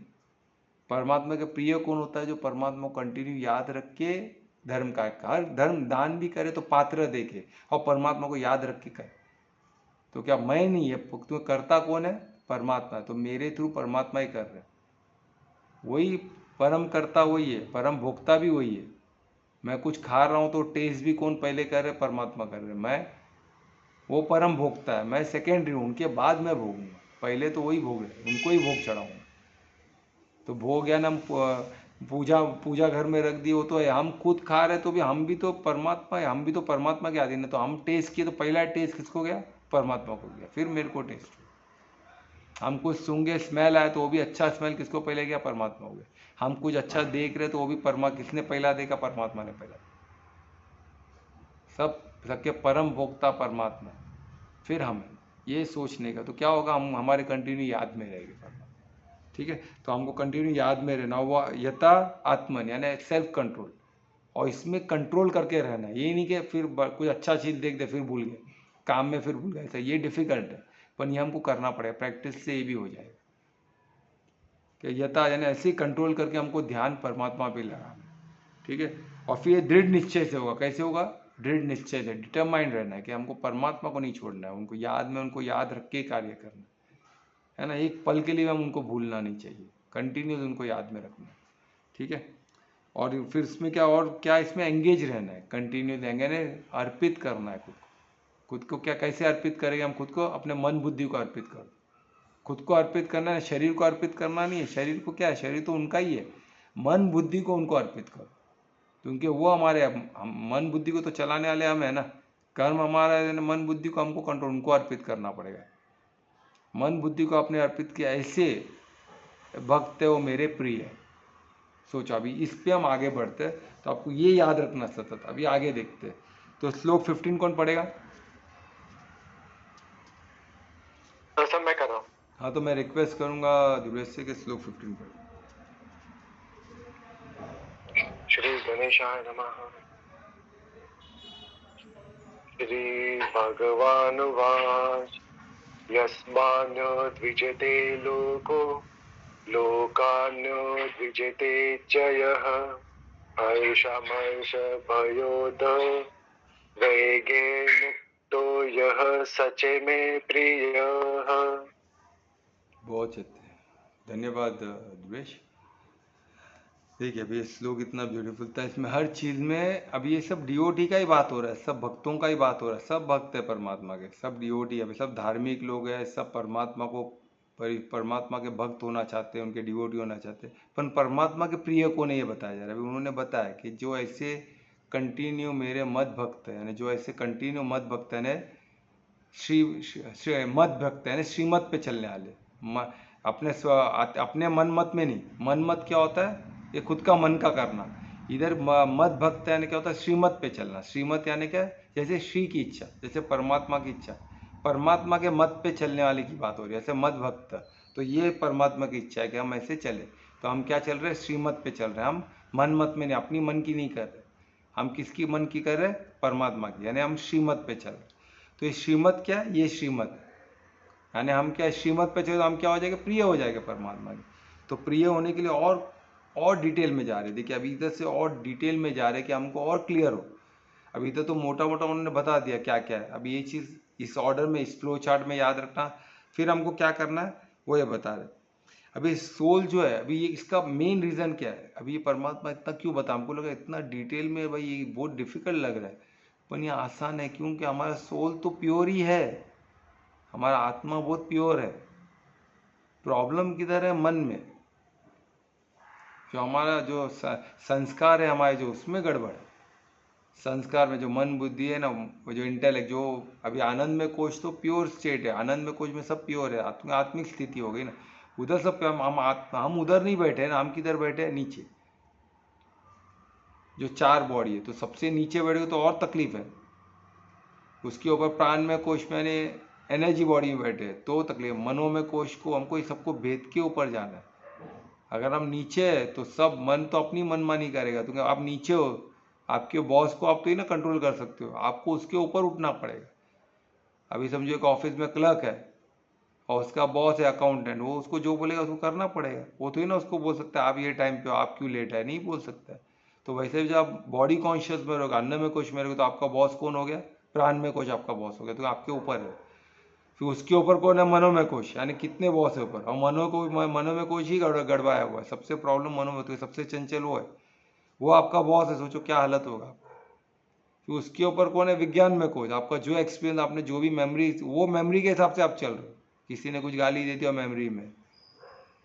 A: परमात्मा के प्रिय कौन होता है? जो परमात्मा को कंटिन्यू याद रख के धर्म का हर धर्म दान भी करे तो पात्र देखे और परमात्मा को याद रख के करे। तो क्या मैं नहीं है, तो करता कौन है? परमात्मा। तो मेरे थ्रू परमात्मा ही कर रहे, वही परम करता वही है, परम भोक्ता भी वही है। मैं कुछ खा रहा हूँ तो टेस्ट भी कौन पहले कर रहे? परमात्मा कर रहे। मैं वो परम भोक्ता है, मैं सेकेंडरी हूँ, उनके बाद मैं भोगूंगा, पहले तो वही भोग रहे, उनको ही भोग चढ़ाऊंगा। तो भोग ज्ञान हम पूजा पूजा घर में रख दिए, वो तो है। हम खुद खा रहे तो भी हम भी तो परमात्मा है, हम भी तो परमात्मा के अधीन है। तो हम टेस्ट किए तो पहला टेस्ट किसको गया? परमात्मा को गया, फिर मेरे को टेस्ट। हम कुछ सूंघे, स्मेल आया तो वो भी अच्छा स्मेल किसको पहले गया? परमात्मा हो गया। हम कुछ अच्छा देख रहे तो वो भी किसने पहला देखा? परमात्मा ने पहला। सब सबके परम भोक्ता परमात्मा, फिर हम ये सोचने का। तो क्या होगा? हम हमारे कंटिन्यू याद में रहेंगे परमात्मा। ठीक है, तो हमको कंटिन्यू याद में रहना, वो यथा आत्मन यानी सेल्फ कंट्रोल, और इसमें कंट्रोल करके रहना। ये नहीं कि फिर कुछ अच्छा चीज़ देख दे फिर भूल गए, काम में फिर भूल गए, ऐसा ये डिफिकल्ट है, पर ये हमको करना पड़ेगा, प्रैक्टिस से ये भी हो जाएगा कि यथा यानी ऐसे ही कंट्रोल करके हमको ध्यान परमात्मा पे लगाना। ठीक है, और फिर ये दृढ़ निश्चय से होगा। कैसे होगा? दृढ़ निश्चय से, डिटरमाइंड रहना है कि हमको परमात्मा को नहीं छोड़ना है, उनको याद में, उनको याद रख के कार्य करना है ना। एक पल के लिए हम उनको भूलना नहीं चाहिए, कंटिन्यूस उनको याद में रखना है। ठीक है, और फिर इसमें क्या, और क्या इसमें एंगेज रहना है, कंटिन्यू देंगे ना, अर्पित करना है खुद को। खुद को क्या, कैसे अर्पित करेंगे हम खुद को? अपने मन बुद्धि को अर्पित कर, खुद को अर्पित करना है, शरीर को अर्पित करना नहीं है। शरीर को क्या है? शरीर तो उनका ही है। मन बुद्धि को उनको अर्पित करो, क्योंकि वो हमारे, मन बुद्धि को तो चलाने वाले हम है ना। कर्म हमारा है, मन बुद्धि को हमको कंट्रोल, उनको अर्पित करना पड़ेगा। मन बुद्धि को आपने अर्पित किया, ऐसे भक्त है वो मेरे प्रिय है। सोचो, अभी इस पे हम आगे बढ़ते हैं, तो आपको ये याद रखना सतत। अभी आगे देखते हैं, तो श्लोक 15 कौन पढ़ेगा?
C: तो सब मैं कर रहा हूँ।
A: हाँ, तो मैं रिक्वेस्ट करूंगा दुर्वेश से कि श्लोक 15 पढ़े।
C: श्री गणेशाय नमः। श्री भगवानुवाच यस्मान्नो द्विजते लोको लोकान्यो द्विजते च यः हर्षमर्ष भयोद वेगे मुक्तो यः सचे में प्रियः।
A: बहुत अच्छे, धन्यवाद दुर्वेश। देखिए, अभी ये श्लोक इतना ब्यूटीफुल था, इसमें हर चीज़ में, अभी ये सब डीओटी का ही बात हो रहा है, सब भक्तों का ही बात हो रहा है। सब भक्त है परमात्मा के, सब डीओटी है, अभी सब धार्मिक लोग हैं, सब परमात्मा को परमात्मा के भक्त होना चाहते हैं, उनके डिवोटी होना चाहते हैं। पर परमात्मा के प्रिय को नहीं ये बताया जा रहा है। अभी उन्होंने बताया कि जो ऐसे कंटिन्यू मेरे मद भक्त है, यानी जो ऐसे कंटिन्यू मद भक्त है, श्री मद भक्त है, श्रीमत पे चलने वाले, अपने मन मत में नहीं। मन मत क्या होता है? ये खुद का मन का करना। इधर मद भक्त यानी क्या होता है? श्रीमत पे चलना। श्रीमत यानी क्या? जैसे श्री की इच्छा, जैसे परमात्मा की इच्छा, परमात्मा के मत पे चलने वाले की बात हो रही है, ऐसे मद भक्त। तो ये परमात्मा की इच्छा है कि हम ऐसे चले। तो हम क्या चल रहे हैं? श्रीमत पे चल रहे हैं। हम मन मत में नहीं, अपनी मन की नहीं कर रहे। हम किसकी मन की कर रहे हैं? परमात्मा की, यानी हम श्रीमत पे चल रहे हैं। तो ये श्रीमत क्या है? ये श्रीमत, यानी हम क्या, श्रीमत पे चले तो हम क्या हो जाएगा? प्रिय हो जाएगा परमात्मा की। तो प्रिय होने के लिए और डिटेल में जा रहे हैं। देखिए, अभी इधर से और डिटेल में जा रहे हैं कि हमको और क्लियर हो। अभी इधर तो मोटा मोटा उन्होंने बता दिया क्या क्या है। अभी ये चीज़ इस ऑर्डर में, इस फ्लो चार्ट में याद रखना, फिर हमको क्या करना है वो ये बता रहे। अभी सोल जो है, अभी ये इसका मेन रीज़न क्या है? अभी ये परमात्मा इतना क्यों बता, हमको लगा इतना डिटेल में, भाई ये बहुत डिफिकल्ट लग रहा है, पर ये आसान है। क्योंकि हमारा सोल तो प्योर ही है, हमारा आत्मा बहुत प्योर है। प्रॉब्लम किधर है? मन में। जो हमारा जो संस्कार है हमारे, जो उसमें गड़बड़ है। संस्कार में जो मन बुद्धि है ना, वो जो इंटेलेक्ट, जो अभी आनंद में कोश तो प्योर स्टेट है, आनंद में कोश में सब प्योर है, आत्मिक स्थिति हो गई ना। उधर सब हम उधर नहीं बैठे ना, हम किधर बैठे हैं? नीचे, जो चार बॉडी है, तो सबसे नीचे बैठे तो और तकलीफ है। उसके ऊपर प्राण में कोश में एनर्जी बॉडी में बैठे तो तकलीफ। मनों में कोश को हमको ये सबको भेद के ऊपर जाना है। अगर हम नीचे है तो सब मन तो अपनी मनमानी करेगा, क्योंकि आप नीचे हो। आपके बॉस को आप तो ही ना कंट्रोल कर सकते हो, आपको उसके ऊपर उठना पड़ेगा। अभी समझो एक ऑफिस में क्लर्क है, और उसका बॉस है अकाउंटेंट, वो उसको जो बोलेगा उसको करना पड़ेगा। वो तो ही ना उसको बोल सकता है आप ये टाइम पे हो, आप क्यों लेट है, नहीं बोल सकता है। तो वैसे भी जब आप बॉडी कॉन्शियस में रहोगे, अन्न में कोश में रहोगे, तो आपका बॉस कौन हो गया? प्राण में कोश आपका बॉस हो गया, तो आपके ऊपर है। फिर उसके ऊपर कौन है? मनो में कोश, यानी कितने बॉस है ऊपर, और मनो में कोश ही गड़बड़ाया हुआ है। सबसे प्रॉब्लम मनो में, तो सबसे चंचल वो है, वो आपका बॉस है। सोचो क्या हालत होगा। फिर उसके ऊपर कौन है? विज्ञान में कोश, आपका जो एक्सपीरियंस, आपने जो भी मेमोरी, वो मेमोरी के हिसाब से आप चल रहे हो। किसी ने कुछ गाली दे दिया मेमोरी में,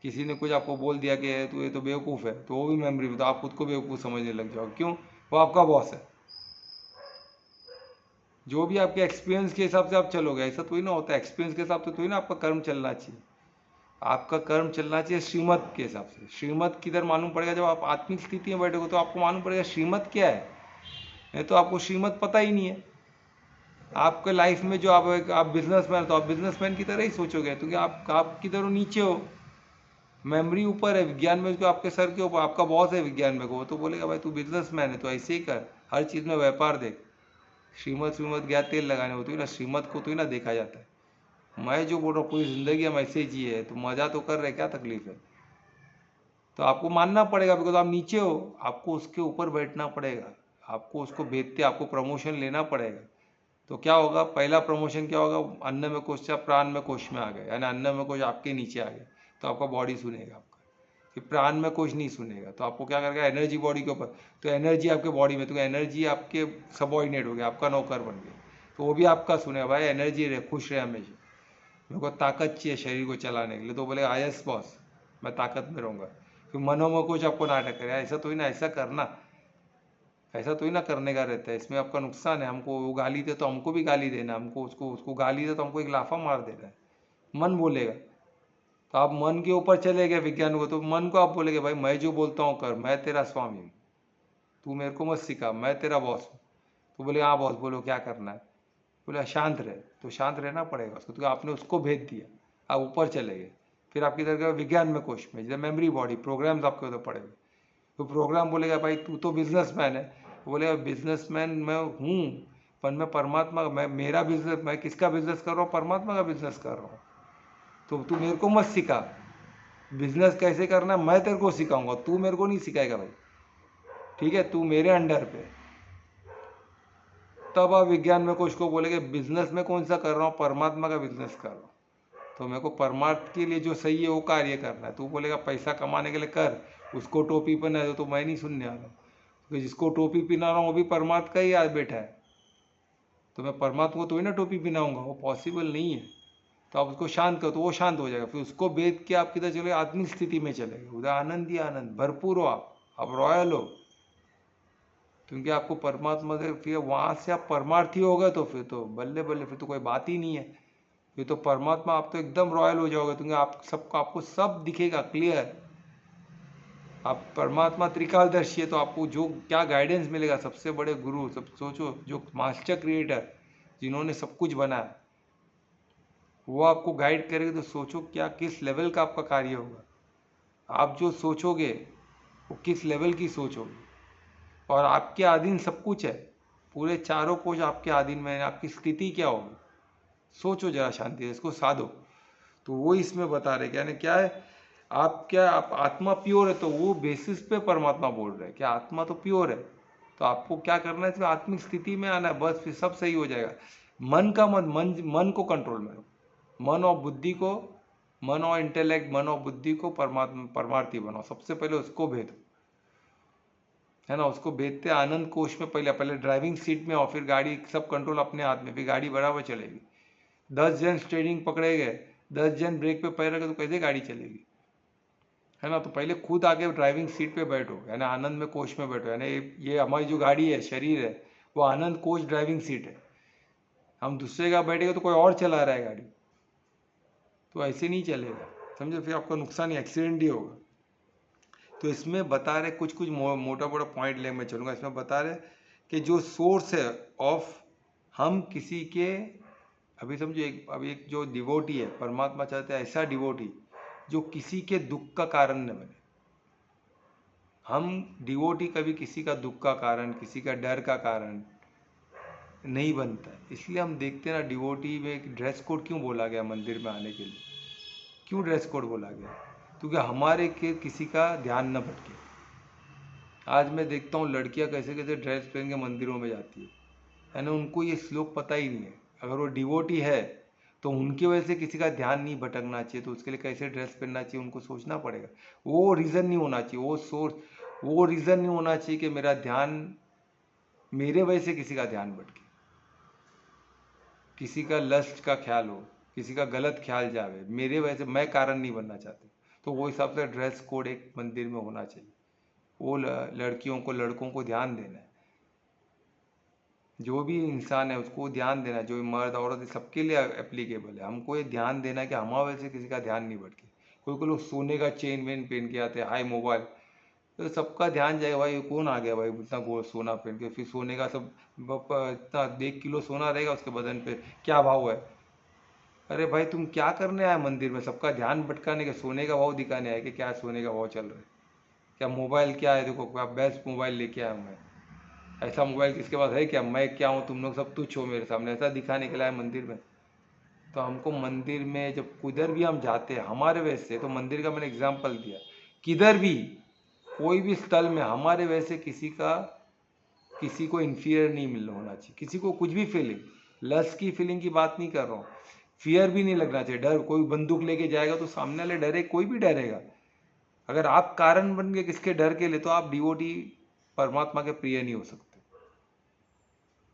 A: किसी ने कुछ आपको बोल दिया कि तू ये तो बेवकूफ़ है, तो वो भी मेमोरी में, तो आप खुद को बेवकूफ़ समझने लग जाओ। क्यों? वो आपका बॉस है। जो भी आपके एक्सपीरियंस के हिसाब से आप चलोगे, ऐसा तो ही ना होता है। एक्सपीरियंस के हिसाब से तो ही ना आपका कर्म चलना चाहिए। आपका कर्म चलना चाहिए श्रीमत के हिसाब से। श्रीमत किधर मालूम पड़ेगा? जब आप आत्मिक स्थिति में बैठोगे तो आपको मालूम पड़ेगा श्रीमत क्या है। नहीं तो आपको श्रीमत पता ही नहीं है। आपके लाइफ में जो आप बिजनेसमैन, तो आप बिजनेसमैन की तरह ही सोचोगे, क्योंकि आप किधर हो? नीचे हो। मेमोरी ऊपर है, विज्ञान में जो आपके सर के ऊपर आपका बॉस है विज्ञान में को, वो तो बोलेगा भाई तू बिजनेसमैन है तो ऐसे ही कर, हर चीज़ में व्यापार देख। श्रीमत गया तेल लगाने, होती है ना, श्रीमत को तो ही ना देखा जाता है। मैं जो बोल रहा हूँ पूरी ज़िंदगी हम ऐसे ही जिए, तो मज़ा तो कर रहे, क्या तकलीफ है? तो आपको मानना पड़ेगा, बिकॉज आप नीचे हो, आपको उसके ऊपर बैठना पड़ेगा, आपको उसको भेजते, आपको प्रमोशन लेना पड़ेगा। तो क्या होगा? पहला प्रमोशन क्या होगा? अन्न में कोश से आप प्राण में कोश में आ गए, यानी अन्न में कोश आपके नीचे आ गए, तो आपका बॉडी सुनेगा आपका। फिर प्राण में कोश नहीं सुनेगा, तो आपको क्या करेगा? एनर्जी बॉडी के ऊपर, तो एनर्जी आपके बॉडी में, तो एनर्जी आपके सबऑर्डिनेट हो गया, आपका नौकर बन गया, तो वो भी आपका सुनेगा। भाई एनर्जी रहे, खुश रहे हमेशा, मेरे को ताकत चाहिए शरीर को चलाने के लिए, तो बोलेगा आयस बॉस, मैं ताकत में रहूँगा। फिर मनो में कुछ आपको नाटक करे, ऐसा तो ही ना, ऐसा करना, ऐसा तो ही ना करने का रहता है। इसमें आपका नुकसान है। हमको वो गाली दे तो हमको भी गाली देना, हमको उसको उसको गाली दे तो हमको एक लाफा मार देना है। मन बोलेगा, तो आप मन के ऊपर चले गए विज्ञान को, तो मन को आप बोलेगे भाई मैं जो बोलता हूँ कर, मैं तेरा स्वामी हूँ, तू मेरे को मत सिखा, मैं तेरा बॉस हूँ। तो बोले हाँ बॉस बोलो क्या करना है। बोले शांत रहे, तो शांत रहना पड़ेगा उसको, तो आपने उसको भेज दिया, आप ऊपर चले गए। फिर आपकी तरह गए विज्ञान में कोश में, जैसे मेमोरी बॉडी प्रोग्राम्स आपके उधर पड़े हुए। तो प्रोग्राम बोलेगा भाई तू तो बिजनेसमैन है, तो बोलेगा बिजनेसमैन मैं हूँ, पर मैं परमात्मा, मैं मेरा बिजनेस, मैं किसका बिजनेस कर रहा हूँ? परमात्मा का बिजनेस कर रहा हूँ। तो तू मेरे को मत सिखा, बिजनेस कैसे करना मैं तेरे को सिखाऊंगा, तू मेरे को नहीं सिखाएगा भाई, ठीक है? तू मेरे अंडर पे। तब आप विज्ञान में कुछ को बोलेंगे बिजनेस में कौन सा कर रहा हूँ? परमात्मा का बिजनेस कर रहा हूँ, तो मेरे को परमात्मा के लिए जो सही है वो कार्य करना है। तू बोलेगा पैसा कमाने के लिए कर, उसको टोपी पहना है तो मैं नहीं सुनने आ रहा हूँ, तो जिसको टोपी पहना रहा हूँ वो भी परमात्मा का ही आज बैठा है, तो मैं परमात्मा को तो ही ना टोपी पहनाऊंगा, वो पॉसिबल नहीं है। तो आप उसको शांत करो तो वो शांत हो जाएगा। फिर उसको बेच के आप किधर चले? आत्मिक स्थिति में चले गए, उधर आनंद ही आनंद, भरपूर हो आप रॉयल हो, क्योंकि आपको परमात्मा से, फिर वहाँ से आप परमार्थी हो गए, तो फिर तो बल्ले बल्ले, फिर तो कोई बात ही नहीं है। फिर तो परमात्मा, आप तो एकदम रॉयल हो जाओगे, क्योंकि आप सबको, आपको सब दिखेगा क्लियर। आप परमात्मा त्रिकालदर्शी है, तो आपको जो क्या गाइडेंस मिलेगा? सबसे बड़े गुरु, सब सोचो, जो मास्टर क्रिएटर जिन्होंने सब कुछ बनाया, वो आपको गाइड करेगा, तो सोचो क्या किस लेवल का आपका कार्य होगा। आप जो सोचोगे वो किस लेवल की सोच होगी। और आपके अधीन सब कुछ है, पूरे चारों कोश आपके अधीन में है। आपकी स्थिति क्या होगी? सोचो जरा शांति से, इसको साधो। तो वो इसमें बता रहे, यानी क्या है, आप आत्मा प्योर है, तो वो बेसिस पे परमात्मा बोल रहे हैं कि आत्मा तो प्योर है, तो आपको क्या करना है? आत्मिक स्थिति में आना है, बस फिर सब सही हो जाएगा। मन को कंट्रोल में रखो, मन और बुद्धि को, मन और इंटेलेक्ट, मन और बुद्धि को परमार्थी बनाओ। सबसे पहले उसको भेदो, है ना, उसको भेदते आनंद कोश में, पहले ड्राइविंग सीट में, और फिर गाड़ी सब कंट्रोल अपने हाथ में, फिर गाड़ी बराबर चलेगी। 10 जन स्टीयरिंग पकड़े गए, 10 जन ब्रेक पे पैर रखे, तो कैसे गाड़ी चलेगी, है ना? तो पहले खुद आके ड्राइविंग सीट पे बैठो, यानी आनंद में कोश में बैठो, यानी ये हमारी जो गाड़ी है, शरीर है, वो आनंद कोश ड्राइविंग सीट है। हम दूसरे का बैठेगा तो कोई और चला रहा है गाड़ी, तो ऐसे नहीं चलेगा, समझो? फिर आपका नुकसान ही, एक्सीडेंट ही होगा। तो इसमें बता रहे कुछ मोटा मोटा पॉइंट ले मैं चलूँगा। इसमें बता रहे कि जो सोर्स है ऑफ, हम किसी के, अभी समझो अभी एक जो डिवोटी है, परमात्मा चाहते हैं ऐसा डिवोटी जो किसी के दुख का कारण न बने। हम डिवोटी कभी किसी का दुख का कारण, किसी का डर का कारण नहीं बनता है। इसलिए हम देखते हैं ना, डिवोटी में एक ड्रेस कोड क्यों बोला गया मंदिर में आने के लिए? क्यों ड्रेस कोड बोला गया? क्योंकि हमारे के किसी का ध्यान न भटके। आज मैं देखता हूँ लड़कियाँ कैसे कैसे ड्रेस पहन के मंदिरों में जाती है ना, उनको ये श्लोक पता ही नहीं है। अगर वो डिवोटी है तो उनकी वजह से किसी का ध्यान नहीं भटकना चाहिए, तो उसके लिए कैसे ड्रेस पहनना चाहिए उनको सोचना पड़ेगा। वो रीज़न नहीं होना चाहिए, वो रीज़न नहीं होना चाहिए कि मेरा ध्यान, मेरे वजह से किसी का ध्यान भटके, किसी का लस्ट का ख्याल हो, किसी का गलत ख्याल जावे, मेरे वजह से मैं कारण नहीं बनना चाहते। तो वो हिसाब से ड्रेस कोड एक मंदिर में होना चाहिए। वो लड़कियों को लड़कों को ध्यान देना है, जो भी इंसान है उसको ध्यान देना है, जो मर्द औरत है सबके लिए एप्लीकेबल है। हमको ये ध्यान देना है कि हमारे वजह से किसी का ध्यान नहीं भटके। कोई कोई लोग सोने का चेन वेन पहन के आते हैं, हाई मोबाइल, तो सबका ध्यान जाएगा भाई कौन आ गया भाई इतना गोल सोना पहन के, फिर सोने का सब इतना 1 किलो सोना रहेगा उसके बदन पे, क्या भाव है? अरे भाई तुम क्या करने आए मंदिर में? सबका ध्यान भटकाने के, सोने का भाव दिखाने आए कि क्या सोने का भाव चल रहा है? क्या मोबाइल क्या है? देखो क्या बेस्ट मोबाइल लेके आया हूँ मैं, ऐसा मोबाइल किसके पास है क्या? मैं क्या हूँ, तुम लोग सब तुच्छ हो मेरे सामने, ऐसा दिखाने के लिए आए मंदिर में? तो हमको मंदिर में जब किधर भी हम जाते हैं हमारे वजह से, तो मंदिर का मैंने एग्जाम्पल दिया, किधर भी कोई भी स्थल में हमारे वजह से किसी को इन्फीरियर नहीं मिलना होना चाहिए, किसी को कुछ भी फीलिंग, लस की फीलिंग की बात नहीं कर रहा हूँ, फियर भी नहीं लगना चाहिए, डर, कोई बंदूक लेके जाएगा तो सामने वाले डरे, कोई भी डरेगा। अगर आप कारण बन गए किसके डर के लिए, तो आप डिवोटी परमात्मा के प्रिय नहीं हो सकते।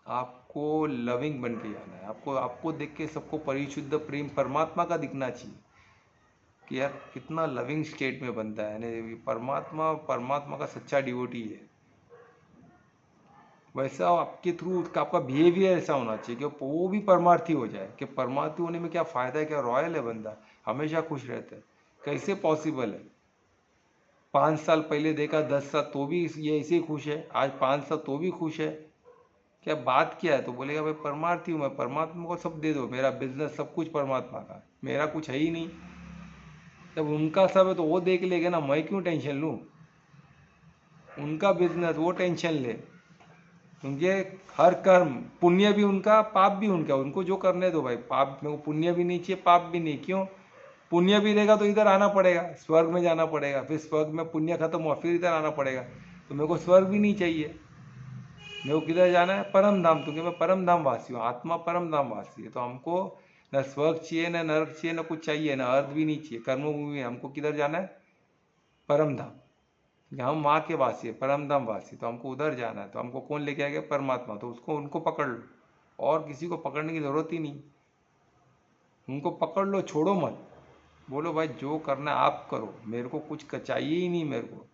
A: आपको लविंग बन के जाना है, आपको देख के सबको परिशुद्ध प्रेम परमात्मा का दिखना चाहिए कि यार कितना लविंग स्टेट में बनता है, यानी परमात्मा का सच्चा डिवोटी है। वैसा आपके थ्रू आपका बिहेवियर ऐसा होना चाहिए कि वो भी परमार्थी हो जाए। कि परमार्थी होने में क्या फ़ायदा है, क्या रॉयल है बंदा, हमेशा खुश रहता है, कैसे पॉसिबल है? 5 साल पहले देखा, 10 साल तो भी ये ऐसे ही खुश है, आज 5 साल तो भी खुश है, क्या बात क्या है? तो बोलेगा भाई परमार्थी हूँ मैं, परमात्मा को सब दे दो, मेरा बिजनेस सब कुछ परमात्मा का, मेरा कुछ है ही नहीं। जब उनका सब है तो वो देख लेगा ना, मैं क्यों टेंशन लूँ? उनका बिजनेस वो टेंशन ले, उनके हर कर्म, पुण्य भी उनका पाप भी उनका, उनको जो करने दो भाई। पाप में पुण्य भी नहीं चाहिए, पाप भी नहीं। क्यों? पुण्य भी रहेगा तो इधर आना पड़ेगा, स्वर्ग में जाना पड़ेगा, फिर स्वर्ग में पुण्य खत्म हुआ फिर इधर आना पड़ेगा, तो मेरे को स्वर्ग भी नहीं चाहिए। मेरे को किधर जाना है? परम धाम, क्योंकि मैं परम धाम वासी हूँ, आत्मा परम धाम वासी है। तो हमको न स्वर्ग चाहिए, न नरक चाहिए, न कुछ चाहिए, न अर्थ भी नहीं चाहिए, कर्मभूमि। हमको किधर जाना है? परम धाम। हम माँ के वासी है, परम धाम वासी, तो हमको उधर जाना है। तो हमको कौन लेके आ गया? परमात्मा। तो उनको पकड़ लो, और किसी को पकड़ने की जरूरत ही नहीं। उनको पकड़ लो, छोड़ो मत, बोलो भाई जो करना है आप करो, मेरे को कुछ चाहिए ही नहीं, मेरे को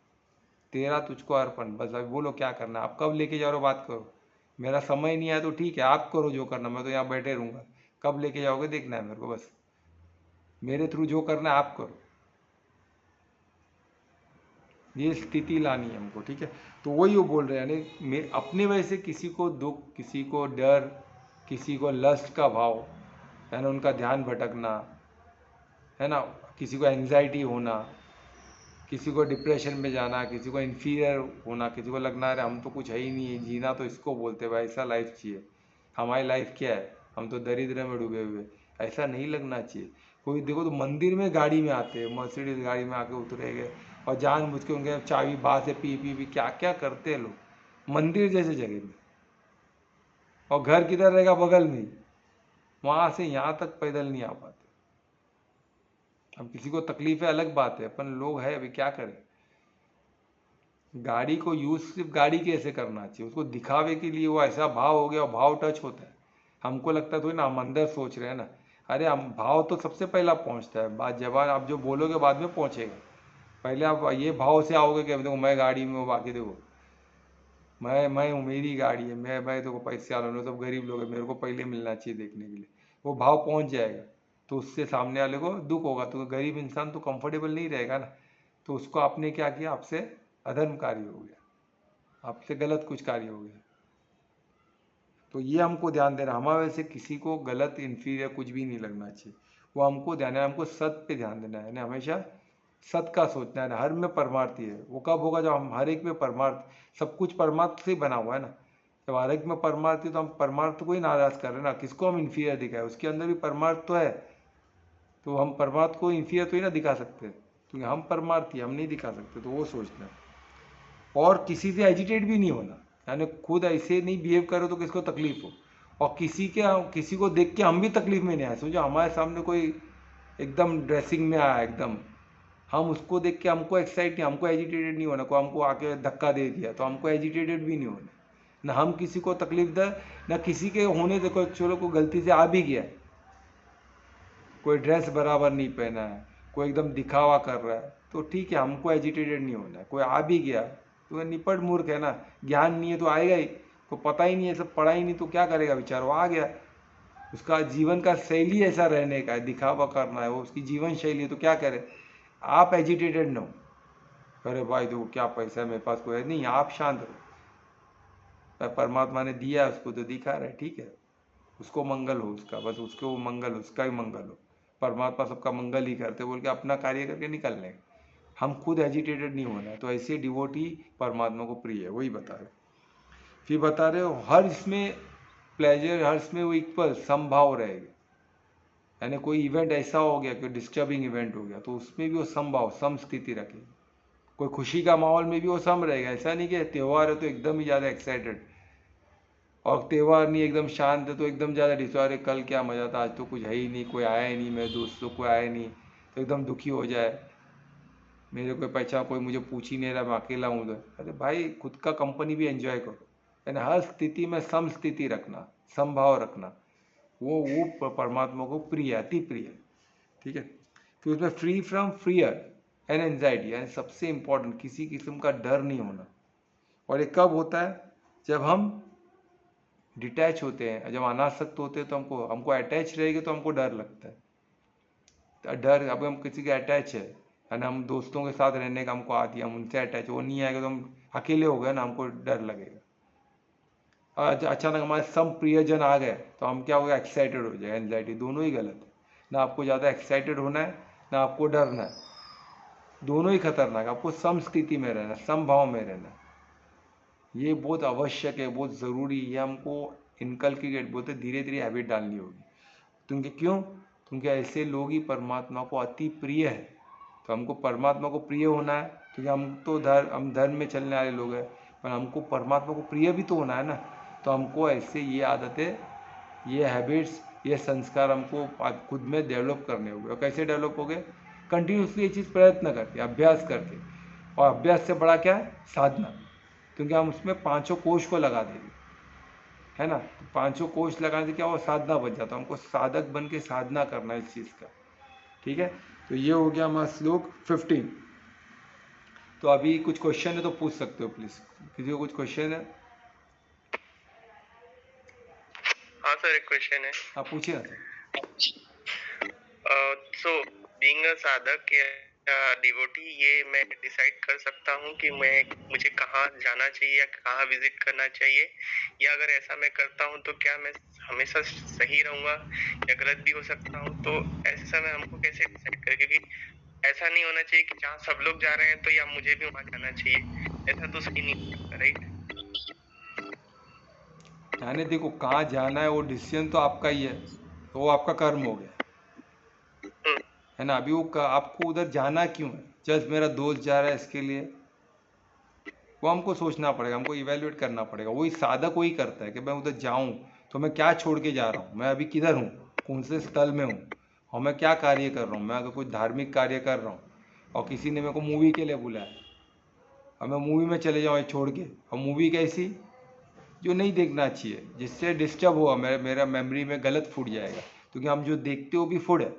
A: तेरा तुझको अर्पण। बस अभी बोलो क्या करना है, आप कब लेके जा रहे हो बात करो। मेरा समय नहीं आया तो ठीक है, आप करो जो करना, मैं तो यहाँ बैठे रहूँगा। कब लेके जाओगे देखना है मेरे को, बस मेरे थ्रू जो करना है आप करो। ये स्थिति लानी है हमको, ठीक है? तो वही वो बोल रहे हैं, यानी अपने वजह से किसी को दुख, किसी को डर, किसी को लस्ट का भाव है ना, उनका ध्यान भटकना है ना, किसी को एंजाइटी होना, किसी को डिप्रेशन में जाना, किसी को इन्फीरियर होना, किसी को लगना है हम तो कुछ है ही नहीं है, जीना तो इसको बोलते भाई, ऐसा लाइफ चाहिए। हमारी लाइफ क्या है, हम तो दरिद्र में डूबे हुए, ऐसा नहीं लगना चाहिए। कोई देखो तो मंदिर में गाड़ी में आते हैं, मर्सिडीज गाड़ी में आके उतरेंगे और जानबूझ के उनके चाबी बाहर से पी क्या क्या करते हैं लोग मंदिर जैसे जगह में। और घर किधर रहेगा? बगल में ही, वहाँ से यहाँ तक पैदल नहीं आ पाते। अब किसी को तकलीफ है अलग बात है, अपन लोग है अभी क्या करें। गाड़ी को यूज सिर्फ गाड़ी कैसे करना चाहिए, उसको दिखावे के लिए वो ऐसा भाव हो गया, भाव टच होता है, हमको लगता है तो ना हम अंदर सोच रहे हैं ना। अरे हम भाव तो सबसे पहला पहुंचता है, बात जवाब आप जो बोलोगे बाद में पहुंचेगा। पहले आप ये भाव से आओगे कि देखो मैं गाड़ी में हूँ, बाकी देखो मैं हूँ, मेरी गाड़ी है, मैं देखो पैसे वाला हूँ, सब गरीब लोग हैं, मेरे को पहले मिलना चाहिए देखने के लिए, वो भाव पहुंच जाएगा तो उससे सामने वाले को दुख होगा। तो गरीब इंसान तो कंफर्टेबल नहीं रहेगा ना, तो उसको आपने क्या किया, आपसे अधर्म कार्य हो गया, आपसे गलत कुछ कार्य हो गया। तो ये हमको ध्यान देना, हमारे वजह से किसी को गलत इन्फीरियर कुछ भी नहीं लगना चाहिए, वो हमको ध्यान है, हमको सत्य पे ध्यान देना है, हमेशा सत्य का सोचना है। हर में परमार्थी है, वो कब होगा जब हम हर एक में परमार्थ, सब कुछ परमार्थ से बना हुआ है ना। जब हर एक में परमार्थी तो हम परमार्थ को ही नाराज कर रहे हैं ना, किसको हम इन्फीरियर दिखाए, उसके अंदर भी परमार्थ तो है। तो हम परमात्मा को इंफीरियर तो ही ना दिखा सकते, क्योंकि हम परमार्थी, हम नहीं दिखा सकते। तो वो सोचना है। और किसी से एजिटेट भी नहीं होना, यानी खुद ऐसे नहीं बिहेव करो तो किसको तकलीफ हो, और किसी को देख के हम भी तकलीफ में नहीं आए। समझो हमारे सामने कोई एकदम ड्रेसिंग में आया एकदम, हम उसको देख के हमको एक्साइट नहीं, हमको एजिटेटेड नहीं होना। कोई हमको आके धक्का दे दिया तो हमको एजिटेटेड भी नहीं होना, ना हम किसी को तकलीफ दे, ना किसी के होने देखो। चलो कोई गलती से आ भी गया, कोई ड्रेस बराबर नहीं पहना है, कोई एकदम दिखावा कर रहा है, तो ठीक है, हमको एजिटेटेड नहीं होना है। कोई आ भी गया तो निपट मूर्ख है ना, ज्ञान नहीं है तो आएगा ही, को पता ही नहीं है, सब पढ़ा ही नहीं, तो क्या करेगा बेचारा, वो आ गया, उसका जीवन का शैली ऐसा रहने का है, दिखावा करना है, वो उसकी जीवन शैली है, तो क्या करे। आप एजिटेटेड न हो, अरे भाई देखो क्या पैसा है मेरे पास, कोई है नहीं, आप शांत रहो, परमात्मा ने दिया उसको तो दिखा रहा है, ठीक है, उसको मंगल हो, उसका बस, उसको मंगल हो, उसका ही मंगल हो। परमात्मा सबका मंगल ही करते, बोल के अपना कार्य करके निकल लें, हम खुद एजिटेटेड नहीं होना है। तो ऐसे डिवोटी परमात्मा को प्रिय है, वही बता रहे। फिर बता रहे हो हर इसमें प्लेजर, हर इसमें वो इक्वल समभाव रहेगा, यानी कोई इवेंट ऐसा हो गया, कोई डिस्टर्बिंग इवेंट हो गया, तो उसमें भी वो समभाव, सम स्थिति रखेगी। कोई खुशी का माहौल में भी वो सम रहेगा, ऐसा नहीं कि त्यौहार है तो एकदम ही ज़्यादा एक्साइटेड, और त्यौहार नहीं एकदम शांत है तो एकदम ज़्यादा डिस्टर्ब, कल क्या मज़ा था, आज तो कुछ है ही नहीं, कोई आया ही नहीं, मेरे दोस्तों कोई आया नहीं, तो एकदम दुखी हो जाए, मेरे कोई पहचान, कोई मुझे पूछ ही नहीं रहा, मैं अकेला हूँ उधर। अरे भाई खुद का कंपनी भी एंजॉय करो, यानी हर स्थिति में सम स्थिति रखना, समभाव रखना, वो परमात्मा को प्रिय, अति प्रिय, ठीक है। फिर उसमें free from fear and anxiety, यानी सबसे इंपॉर्टेंट किसी किस्म का डर नहीं होना। और ये कब होता है, जब हम डिटैच होते हैं, जब अनासक्त होते हैं, तो हमको अटैच रहेंगे तो हमको डर लगता है। डर, अब हम किसी के अटैच है, यानी हम दोस्तों के साथ रहने का हमको आती है, हम उनसे अटैच, वो नहीं आएगा तो हम अकेले हो गए ना, हमको डर लगेगा। अचानक हमारे सब प्रियजन आ गए तो हम क्या हो गया, एक्साइटेड हो जाए, एंजाइटी, दोनों ही गलत है। ना आपको ज़्यादा एक्साइटेड होना है, ना आपको डरना है, दोनों ही खतरनाक। आपको सम स्थिति में रहना, समभाव में रहना, ये बहुत आवश्यक है, बहुत ज़रूरी है। हमको इनकलकेट बोलते, धीरे धीरे हैबिट डालनी होगी। क्योंकि ऐसे लोग ही परमात्मा को अति प्रिय है। तो हमको परमात्मा को प्रिय होना है, क्योंकि हम धर्म में चलने वाले लोग हैं, पर हमको परमात्मा को प्रिय भी तो होना है ना। तो हमको ऐसे ये आदतें, ये हैबिट्स, ये संस्कार हमको खुद में डेवलप करने होंगे। और कैसे डेवलप हो गए, कंटिन्यूसली ये चीज़ प्रयत्न करके, अभ्यास करके, और अभ्यास से बड़ा क्या है, साधना, क्योंकि हम उसमें पांचों कोष को लगा देंगे, है ना। तो पांचों कोष लगाने से क्या वो साधना बन जाता है, हमको साधक बन के साधना करना है इस चीज़ का, ठीक है। तो ये हो गया हमारा श्लोक 15। तो अभी कुछ क्वेश्चन है तो पूछ सकते हो प्लीज, किसी को कुछ क्वेश्चन है?
C: हाँ सर, एक क्वेश्चन है।
A: आप पूछिए ना सर।
C: सो बीइंग अ साधक या डिवोटी, ये मैं डिसाइड कर सकता हूँ कि मुझे कहाँ जाना चाहिए या कहाँ विजिट करना चाहिए, या अगर ऐसा मैं करता हूँ तो क्या मैं हमेशा सही रहूंगा या गलत भी हो सकता हूँ? तो ऐसे समय हमको कैसे डिसाइड करें, क्योंकि ऐसा नहीं होना चाहिए कि जहाँ सब लोग जा रहे हैं तो या मुझे भी वहाँ जाना चाहिए, ऐसा तो सही नहीं होता, राइट?
A: यानी देखो, कहाँ जाना है वो डिसीजन तो आपका ही है, तो वो आपका कर्म हो गया, है ना। अभी वो आपको उधर जाना क्यों है, जस्ट मेरा दोस्त जा रहा है इसके लिए, वो हमको सोचना पड़ेगा, हमको इवेल्युएट करना पड़ेगा। वही साधक वही करता है कि मैं उधर जाऊं तो मैं क्या छोड़ के जा रहा हूँ, मैं अभी किधर हूँ, कौन से स्थल में हूँ, और मैं क्या कार्य कर रहा हूँ। मैं अगर कुछ धार्मिक कार्य कर रहा हूँ और किसी ने मेरे को मूवी के लिए बुलाया, और मैं मूवी में चले जाऊँ छोड़ के, और मूवी कैसी जो नहीं देखना चाहिए, जिससे डिस्टर्ब हुआ, मेरा मेमोरी में गलत फूट जाएगा, क्योंकि हम जो देखते हो भी फूड है,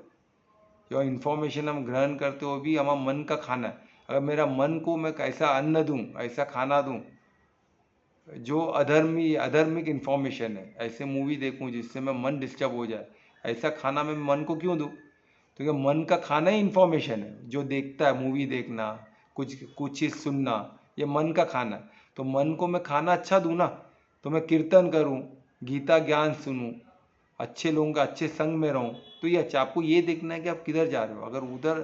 A: जो इन्फॉर्मेशन हम ग्रहण करते हो भी हमारा मन का खाना है। अगर मेरा मन को मैं ऐसा अन्न दूं, ऐसा खाना दूं जो अधर्मिक इन्फॉर्मेशन है, ऐसे मूवी देखूं जिससे मैं मन डिस्टर्ब हो जाए, ऐसा खाना मैं मन को क्यों दूं? क्योंकि मन का खाना ही इन्फॉर्मेशन है, जो देखता है, मूवी देखना, कुछ चीज़ सुनना, ये मन का खाना है। तो मन को मैं खाना अच्छा दूं ना, तो मैं कीर्तन करूं, गीता ज्ञान सुनूं, अच्छे लोगों का अच्छे संग में रहूं। तो ये अच्छा, आपको ये देखना है कि आप किधर जा रहे हो। अगर उधर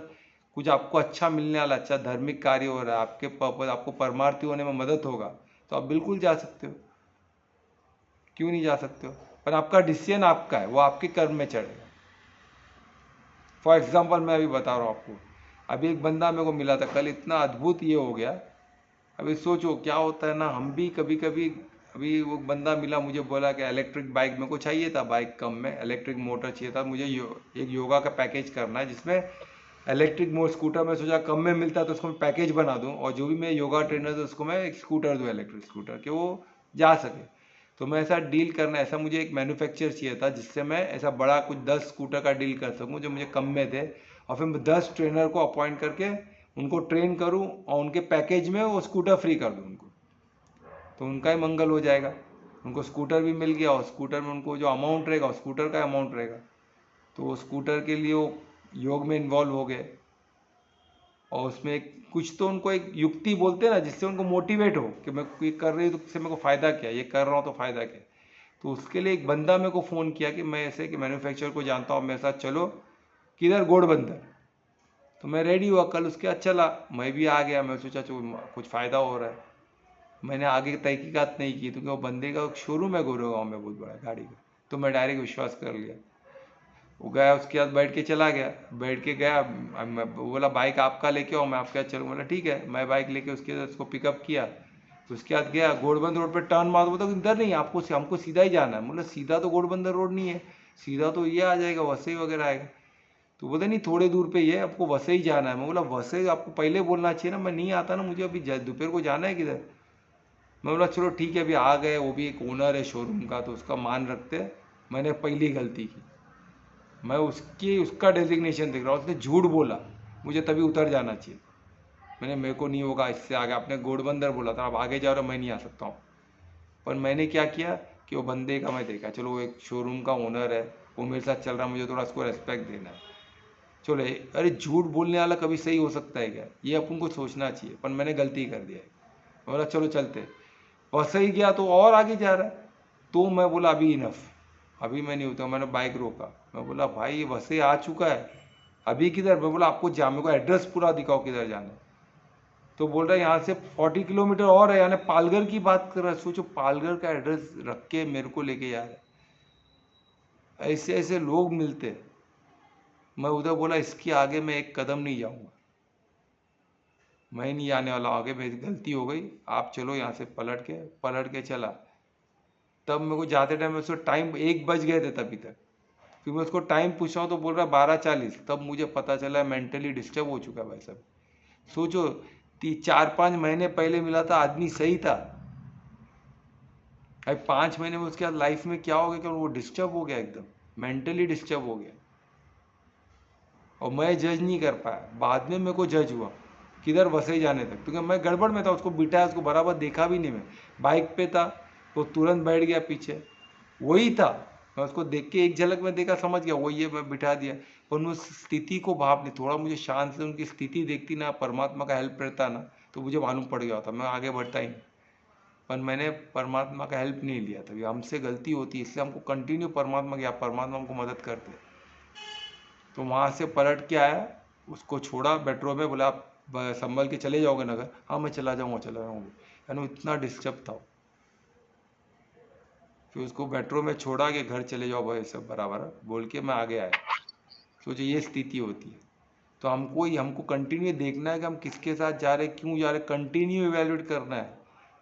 A: कुछ आपको अच्छा मिलने वाला, अच्छा धार्मिक कार्य हो रहा है, आपके पर्पज, आपको परमार्थी होने में मदद होगा, तो आप बिल्कुल जा सकते हो, क्यों नहीं जा सकते हो। पर आपका डिसीजन आपका है, वो आपके कर्म में चढ़ेगा। फॉर एग्जाम्पल मैं अभी बता रहा हूँ आपको, अभी एक बंदा मेरे को मिला था कल, इतना अद्भुत ये हो गया। अभी सोचो क्या होता है ना, हम भी कभी कभी, अभी वो बंदा मिला मुझे, बोला कि इलेक्ट्रिक बाइक मेरे को चाहिए था, बाइक कम में इलेक्ट्रिक मोटर चाहिए था मुझे, एक योगा का पैकेज करना है जिसमें इलेक्ट्रिक मोटर स्कूटर में सोचा कम में मिलता है तो उसको मैं पैकेज बना दूं, और जो भी मैं योगा ट्रेनर तो उसको मैं एक स्कूटर दूं, इलेक्ट्रिक स्कूटर, कि वो जा सके। तो मैं ऐसा डील करना, ऐसा मुझे एक मैन्युफैक्चर चाहिए था जिससे मैं ऐसा बड़ा कुछ 10 स्कूटर का डील कर सकूं जो मुझे कम में थे, और फिर मैं 10 ट्रेनर को अपॉइंट करके उनको ट्रेन करूं और उनके पैकेज में वो स्कूटर फ्री कर दूं उनको, तो उनका ही मंगल हो जाएगा। उनको स्कूटर भी मिल गया और स्कूटर में उनको जो अमाउंट रहेगा स्कूटर का अमाउंट रहेगा, तो वो स्कूटर के लिए वो योग में इन्वॉल्व हो गए, और उसमें कुछ तो उनको एक युक्ति बोलते हैं ना जिससे उनको मोटिवेट हो कि मैं ये कर रही हूँ तो इससे मेरे को फ़ायदा क्या, ये कर रहा हूँ तो फ़ायदा क्या। तो उसके लिए एक बंदा मेरे को फ़ोन किया कि मैं ऐसे कि मैन्युफैक्चरर को जानता हूँ, मेरे साथ चलो, किधर, घोड़बंदर। तो मैं रेडी हुआ, कल उसके बाद चला, मैं भी आ गया, मैं सोचा कुछ फ़ायदा हो रहा है। मैंने आगे की तहकीकात नहीं की क्योंकि वो बंदे का शोरूम है गोरेगांव में बहुत बड़ा गाड़ी का, तो मैं डायरेक्ट विश्वास कर लिया। वो गया, उसके बाद बैठ के चला गया, बैठ के गया, वो बोला बाइक आपका लेके आओ, मैं आपके साथ चलूँ, बोला ठीक है। मैं बाइक लेके उसके बाद उसको पिकअप किया, तो उसके बाद गया घोड़बंदर रोड पे टर्न मारो, बोला इधर नहीं, आपको हमको सीधा ही जाना है। बोला सीधा तो घोड़बंदर रोड नहीं है, सीधा तो ये आ जाएगा वसई वगैरह आएगा। तो बोला नहीं थोड़े दूर पे ही है, आपको वसई जाना है। मैं बोला वसई आपको पहले बोलना चाहिए ना, मैं नहीं आता ना, मुझे अभी दोपहर को जाना है किधर। मैं बोला चलो ठीक है, अभी आ गए, वो भी एक ओनर है शोरूम का तो उसका मान रखते हैं, मैंने पहली गलती की, मैं उसका डेजिग्नेशन देख रहा हूँ, उसने झूठ बोला, मुझे तभी उतर जाना चाहिए। मैंने मेरे को नहीं होगा इससे आगे, आपने घोड़बंदर बोला था, अब आगे जा रहा मैं नहीं आ सकता हूँ। पर मैंने क्या किया कि वो बंदे का मैं देखा, चलो वो एक शोरूम का ओनर है, वो मेरे साथ चल रहा है, मुझे थोड़ा उसको रेस्पेक्ट देना है। चलो अरे झूठ बोलने वाला कभी सही हो सकता है क्या, ये अपन को सोचना चाहिए, पर मैंने गलती कर दिया है। बोला चलो चलते, वसई गया तो और आगे जा रहा है, तो मैं बोला अभी इनफ, अभी मैं नहीं होता। मैंने बाइक रोका, मैं बोला भाई ये वसई आ चुका है, अभी किधर। मैं बोला आपको मेरे को एड्रेस पूरा दिखाओ किधर जाना है। तो बोल रहा है यहाँ से 40 किलोमीटर और है, यानी पालघर की बात कर रहा है। सोचो पालघर का एड्रेस रख के मेरे को लेके जा रहा है। ऐसे ऐसे लोग मिलते हैं। मैं उधर बोला इसके आगे मैं एक कदम नहीं जाऊँगा, मैं नहीं आने वाला आगे, मेरी गलती हो गई, आप चलो यहाँ से। पलट के चला। तब मेरे को जाते टाइम उसको टाइम 1 बज गए थे तभी तक, फिर मैं उसको टाइम पूछा हूँ तो बोल रहा है 12:40। तब मुझे पता चला मेंटली डिस्टर्ब हो चुका है भाई साहब। सोचो 4-5 महीने पहले मिला था, आदमी सही था, अब 5 महीने में उसके बाद लाइफ में क्या हो गया कि वो डिस्टर्ब हो गया, एकदम मेंटली डिस्टर्ब हो गया। और मैं जज नहीं कर पाया, बाद में मेरे को जज हुआ किधर वसई जाने तक, क्योंकि मैं गड़बड़ में था। उसको बिठाया, उसको बराबर देखा भी नहीं, मैं बाइक पे था, वो तुरंत बैठ गया पीछे, वही था। मैं उसको देख के एक झलक में देखा, समझ गया वही है, मैं बिठा दिया। पर मैं उस स्थिति को भाप नहीं, थोड़ा मुझे शांत से उनकी स्थिति देखती ना, परमात्मा का हेल्प रहता ना, तो मुझे मालूम पड़ गया था, मैं आगे बढ़ता ही नहीं। पर मैंने परमात्मा का हेल्प नहीं लिया था, हमसे गलती होती है, इसलिए हमको कंटिन्यू परमात्मा की, आप परमात्मा हमको मदद करते। तो वहाँ से पलट के आया, उसको छोड़ा मेट्रो में, बोला आप संभल के चले जाओगे नगर, हाँ मैं चला जाऊँगा। यानी इतना डिस्टर्ब था। फिर उसको मेट्रो में छोड़ा कि घर चले जाओ भाई सब बराबर बोल के मैं आगे आया। सोचो ये स्थिति होती है। तो हमको कंटिन्यू देखना है कि हम किसके साथ जा रहे हैं, क्यों जा रहे हैं, कंटिन्यू इवेल्युएट करना है।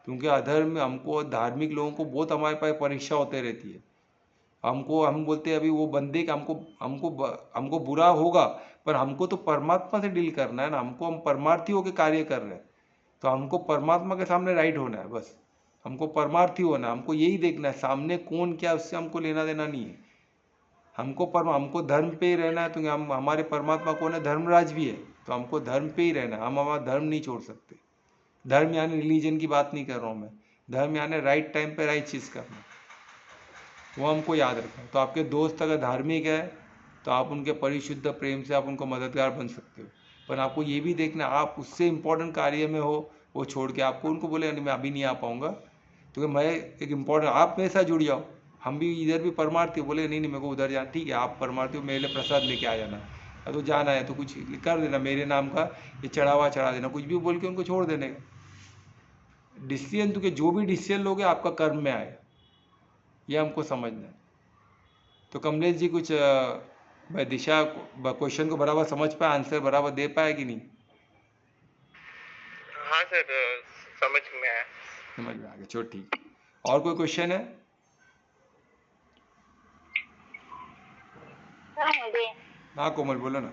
A: क्योंकि अधर्म हमको, धार्मिक लोगों को बहुत हमारे पास परीक्षा होते रहती है। हम बोलते हैं अभी वो बंदे का हमको बुरा होगा, पर हमको तो परमात्मा से डील करना है ना, हम परमार्थी होकर कार्य कर रहे हैं, तो हमको परमात्मा के सामने राइट होना है बस। हमको परमार्थी होना है, हमको यही देखना है, सामने कौन क्या उससे हमको लेना देना नहीं है। हमको धर्म पे ही रहना है, तो हम हमारे परमात्मा कौन है, धर्मराज भी है, तो हमको धर्म पे ही रहना है, हम हमारा धर्म नहीं छोड़ सकते। धर्म यानी रिलीजन की बात नहीं कर रहा हूँ मैं, धर्म यानी राइट टाइम पे राइट चीज़ करना, वो हमको याद रखना है। तो आपके दोस्त अगर धार्मिक है तो आप उनके परिशुद्ध प्रेम से आप उनको मददगार बन सकते हो, पर आपको ये भी देखना आप उससे इम्पोर्टेंट कार्य में हो, वो छोड़ के आपको उनको बोले मैं अभी नहीं आ पाऊँगा, तो मैं एक इम्पोर्टेंट, आप मेरे साथ जुड़ जाओ, हम भी इधर भी परमार्थी, बोले नहीं मेरे को उधर जाना, ठीक है आप परमार्थी हो, मेरे लिए प्रसाद लेके आ जाना, तो जाना है तो कुछ कर देना मेरे नाम का, ये चढ़ा देना, कुछ भी बोल के उनको छोड़ देने का डिसीजन। तो जो भी डिसीजन लोगे आपका कर्म में आएगा, ये हमको समझना है। तो कमलेश जी कुछ भाई दिशा क्वेश्चन को बराबर समझ पाया, आंसर बराबर दे पाया कि नहीं?
C: हाँ सर, समझ में आया।
A: समझ में आ गया, चलो ठीक। और कोई क्वेश्चन है?
B: सर मुझे
A: हाँ कोमल बोलो ना।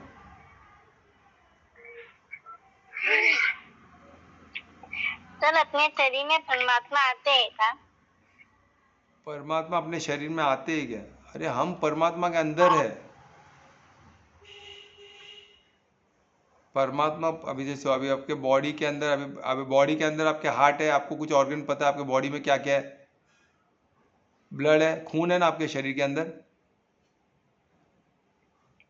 B: सर अपने शरीर में परमात्मा आते हैं क्या?
A: परमात्मा अपने शरीर में आते ही क्या? अरे हम परमात्मा के अंदर है। परमात्मा अभी जैसे अभी आपके बॉडी के अंदर, अभी अभी बॉडी के अंदर आपके हार्ट है, आपको कुछ ऑर्गन पता है आपके बॉडी में क्या क्या है? ब्लड है, खून है ना आपके शरीर के अंदर।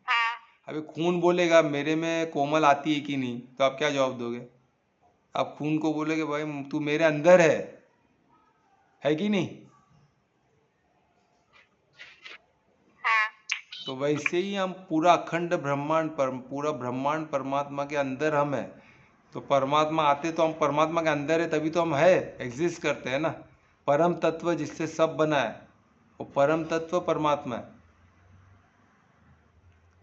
B: हाँ।
A: अभी खून बोलेगा मेरे में कोमल आती है कि नहीं, तो आप क्या जवाब दोगे? आप खून को बोलोगे भाई तू मेरे अंदर है कि नहीं?
B: हाँ।
A: तो वैसे ही हम पूरा अखंड ब्रह्मांड पर, पूरा ब्रह्मांड परमात्मा के अंदर हम है। तो परमात्मा आते तो हम परमात्मा के अंदर है, तभी तो हम है, एग्जिस्ट करते हैं ना। परम तत्व जिससे सब बना है वो परम तत्व परमात्मा है।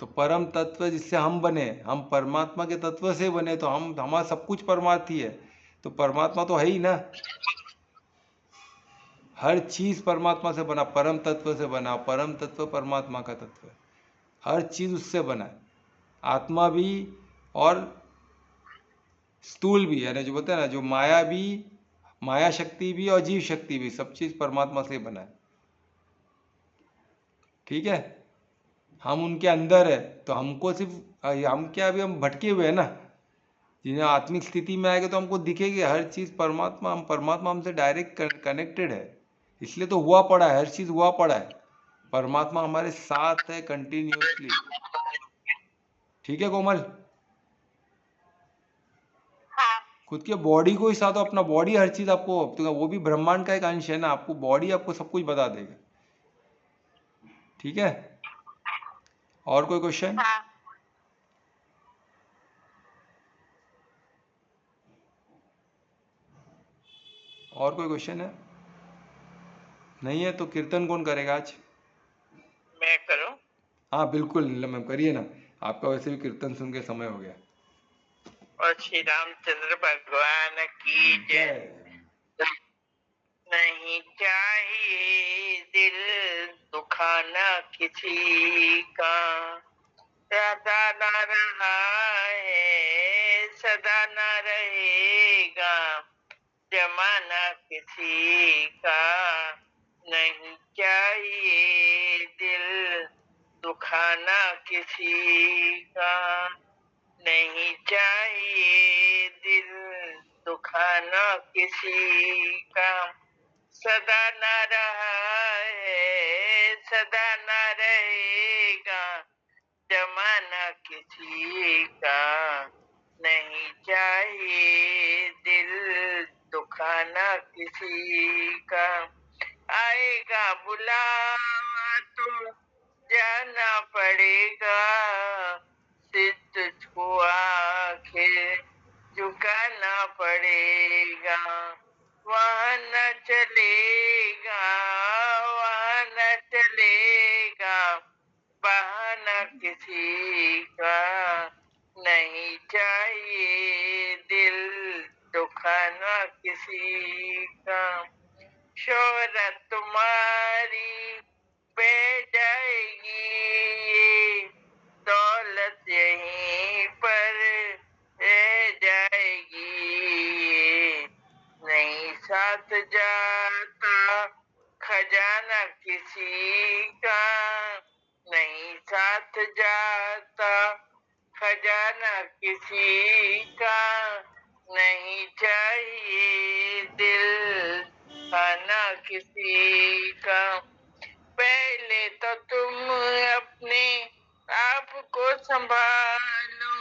A: तो परम तत्व जिससे हम बने, हम परमात्मा के तत्व से बने, तो हम हमारा सब कुछ परमार्थ ही है। तो परमात्मा तो है ही ना। हर चीज परमात्मा से बना, परम तत्व से बना। परम तत्व परमात्मा का तत्व है, हर चीज उससे बना है। आत्मा भी और स्थूल भी, यानी जो बोलते हैं ना, जो माया भी, माया शक्ति भी और जीव शक्ति भी, सब चीज परमात्मा से बना है। ठीक है, हम उनके अंदर है। तो हमको सिर्फ हम क्या, अभी हम भटके हुए हैं ना। जिन्हें आत्मिक स्थिति में आएगा तो हमको दिखेगी हर चीज परमात्मा, हम परमात्मा हमसे डायरेक्ट कनेक्टेड है। इसलिए तो हुआ पड़ा है, हर चीज हुआ पड़ा है। परमात्मा हमारे साथ है कंटिन्यूसली। ठीक है कोमल?
B: हाँ।
A: खुद के बॉडी को ही साथ, अपना बॉडी हर चीज आपको, तो वो भी ब्रह्मांड का एक अंश है ना। आपको बॉडी आपको सब कुछ बता देगा। ठीक है, और कोई क्वेश्चन?
B: हाँ।
A: और कोई क्वेश्चन है? नहीं है तो कीर्तन कौन करेगा आज?
C: मैं करूं?
A: हाँ बिल्कुल नीलम मैम करिए ना, आपका वैसे भी कीर्तन सुन के समय हो गया।
C: और श्री रामचंद्र भगवान की जय। नहीं चाहिए दिल दुखाना किसी का, सदा न रहा है सदा न रहेगा, जमाना किसी का। नहीं चाहिए दिल दुखाना किसी का, नहीं चाहिए दिल दुखाना किसी का, सदा न रहा है सदा न रहेगा, जमाना किसी का। नहीं चाहिए दिल दुखाना किसी का, आएगा बुलावा तो जाना पड़ेगा, सिर तुझको आखिर झुकाना पड़ेगा। वहाँ न चलेगा वहाँ न चलेगा, बहाना किसी का। नहीं चाहिए दिल दुखाना किसी का, शोहरत तुम्हारी बह जाएगी, ये दौलत यहीं पर रह जाएगी। ये नहीं साथ जाता खजाना किसी का, नहीं साथ जाता खजाना किसी का। नहीं चाहिए दिल खाना किसी का, पहले तो तुम अपने आप को संभालो,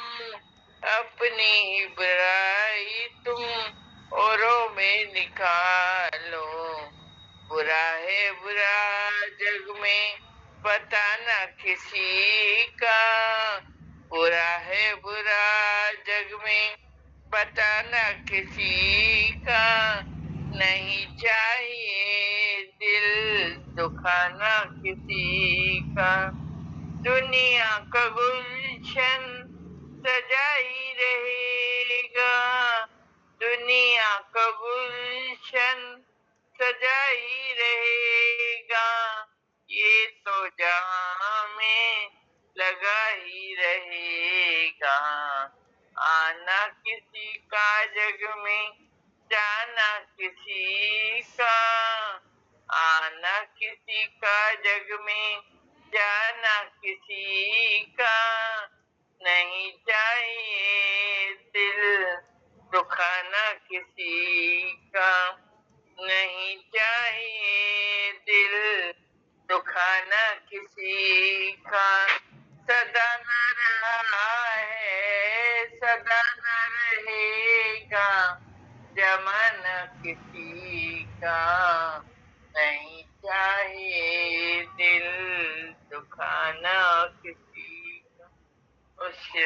C: अपनी ही बुराई तुम औरों में निकालो। बुरा है बुरा जग में बताना किसी का, बुरा है बुरा जग में बताना किसी का। नहीं चाहिए दिल दुखाना किसी का,
D: दुनिया का गुलशन सजा ही रहेगा, दुनिया का गुलशन सजा ही रहेगा, ये तो जहां में लगा ही रहेगा। आना किसी का जग में, जाना किसी का, आना किसी का जग में, जाना किसी का, नहीं चाहिए दिल दुखाना किसी का, नहीं चाहिए दिल दुखाना किसी का। सदा न रहा है, सदा न रहेगा, जमाना किसी का, नहीं चाहिए दिल दुखाना किसी का। उससे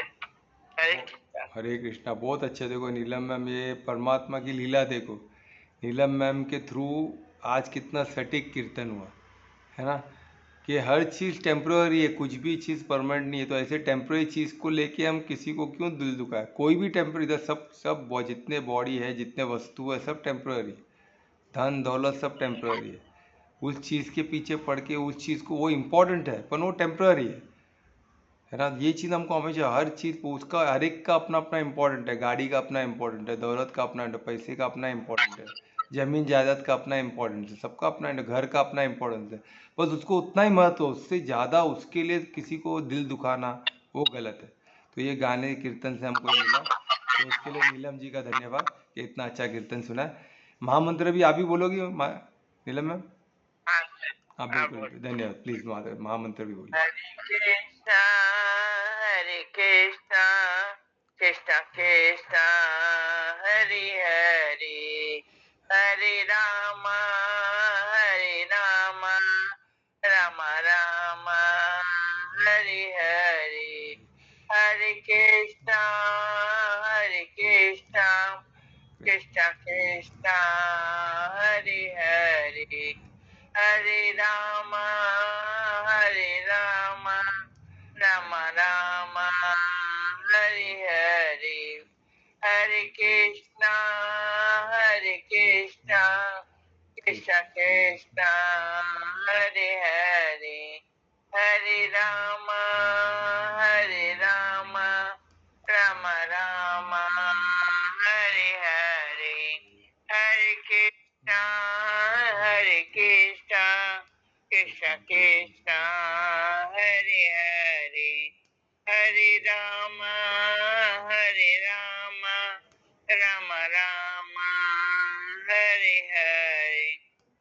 D: हरे कृष्णा।
A: हरे कृष्णा, बहुत अच्छे। देखो नीलम मैम, ये परमात्मा की लीला देखो, नीलम मैम के थ्रू आज कितना सटीक कीर्तन हुआ है ना, कि हर चीज़ टेम्प्रोरी है, कुछ भी चीज़ परमानेंट नहीं है। तो ऐसे टेम्प्रोरी चीज़ को लेके हम किसी को क्यों दिल दुखाए? कोई भी टेम्प्रोरी, इधर सब सब जितने बॉडी है, जितने वस्तु है, सब टेम्प्रोरी है, धन दौलत सब टेम्प्रोरी है। उस चीज़ के पीछे पड़ के उस चीज़ को, वो इम्पोर्टेंट है पर वो टेम्प्रोरी है ना। ये चीज़ हमको हमेशा, हर चीज़ उसका, हर एक का अपना अपना इम्पोर्टेंट है। गाड़ी का अपना इम्पोर्टेंट है, दौलत का अपना, पैसे का अपना इम्पोर्टेंट है, जमीन जायदाद का अपना इम्पोर्टेंस है, सबका अपना, घर का अपना इम्पोर्टेंस है। बस उसको उतना ही महत्व, उससे ज़्यादा उसके लिए किसी को दिल दुखाना वो गलत है। तो ये गाने कीर्तन से हमको मिला, तो उसके लिए नीलम जी का धन्यवाद कि इतना अच्छा कीर्तन सुना है। महामंत्र भी आप ही बोलोगी नीलम मैम? हाँ बिल्कुल, धन्यवाद। प्लीज महामंत्र भी बोलिए।
D: हरे कृष्णा कृष्णा कृष्णा हरे हरे, हरे राम राम राम हरे हरे, हरे कृष्णा कृष्णा कृष्णा हरे हरे, हरे राम राम राम हरे हरे, हरे कृष्णा कृष्णा कृष्णा हरे हरे, हरे राम राम हरे हरे, हरे कृष्णा कृष्णा कृष्णा हरे हरे, हरे राम राम हरे हरे,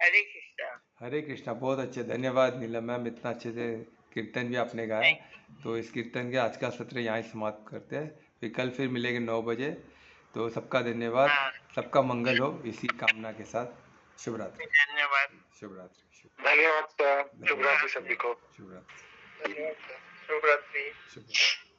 D: हरे कृष्णा।
A: हरे कृष्णा, बहुत अच्छे, धन्यवाद नीलम मैम, इतना अच्छे से कीर्तन भी आपने गाया। तो इस कीर्तन के आज का सत्र यहाँ ही समाप्त करते हैं, फिर कल फिर मिलेंगे 9 बजे। तो सबका धन्यवाद, सबका मंगल हो, इसी कामना के साथ शुभ रात्रि।
D: धन्यवाद,
A: शुभ रात्रि।
D: धन्यवाद सर, शुभ रात्रि सभी को।
A: शुभ रात्रि।
D: धन्यवाद सर, शुभ रात्रि।
A: शुभ रात्रि।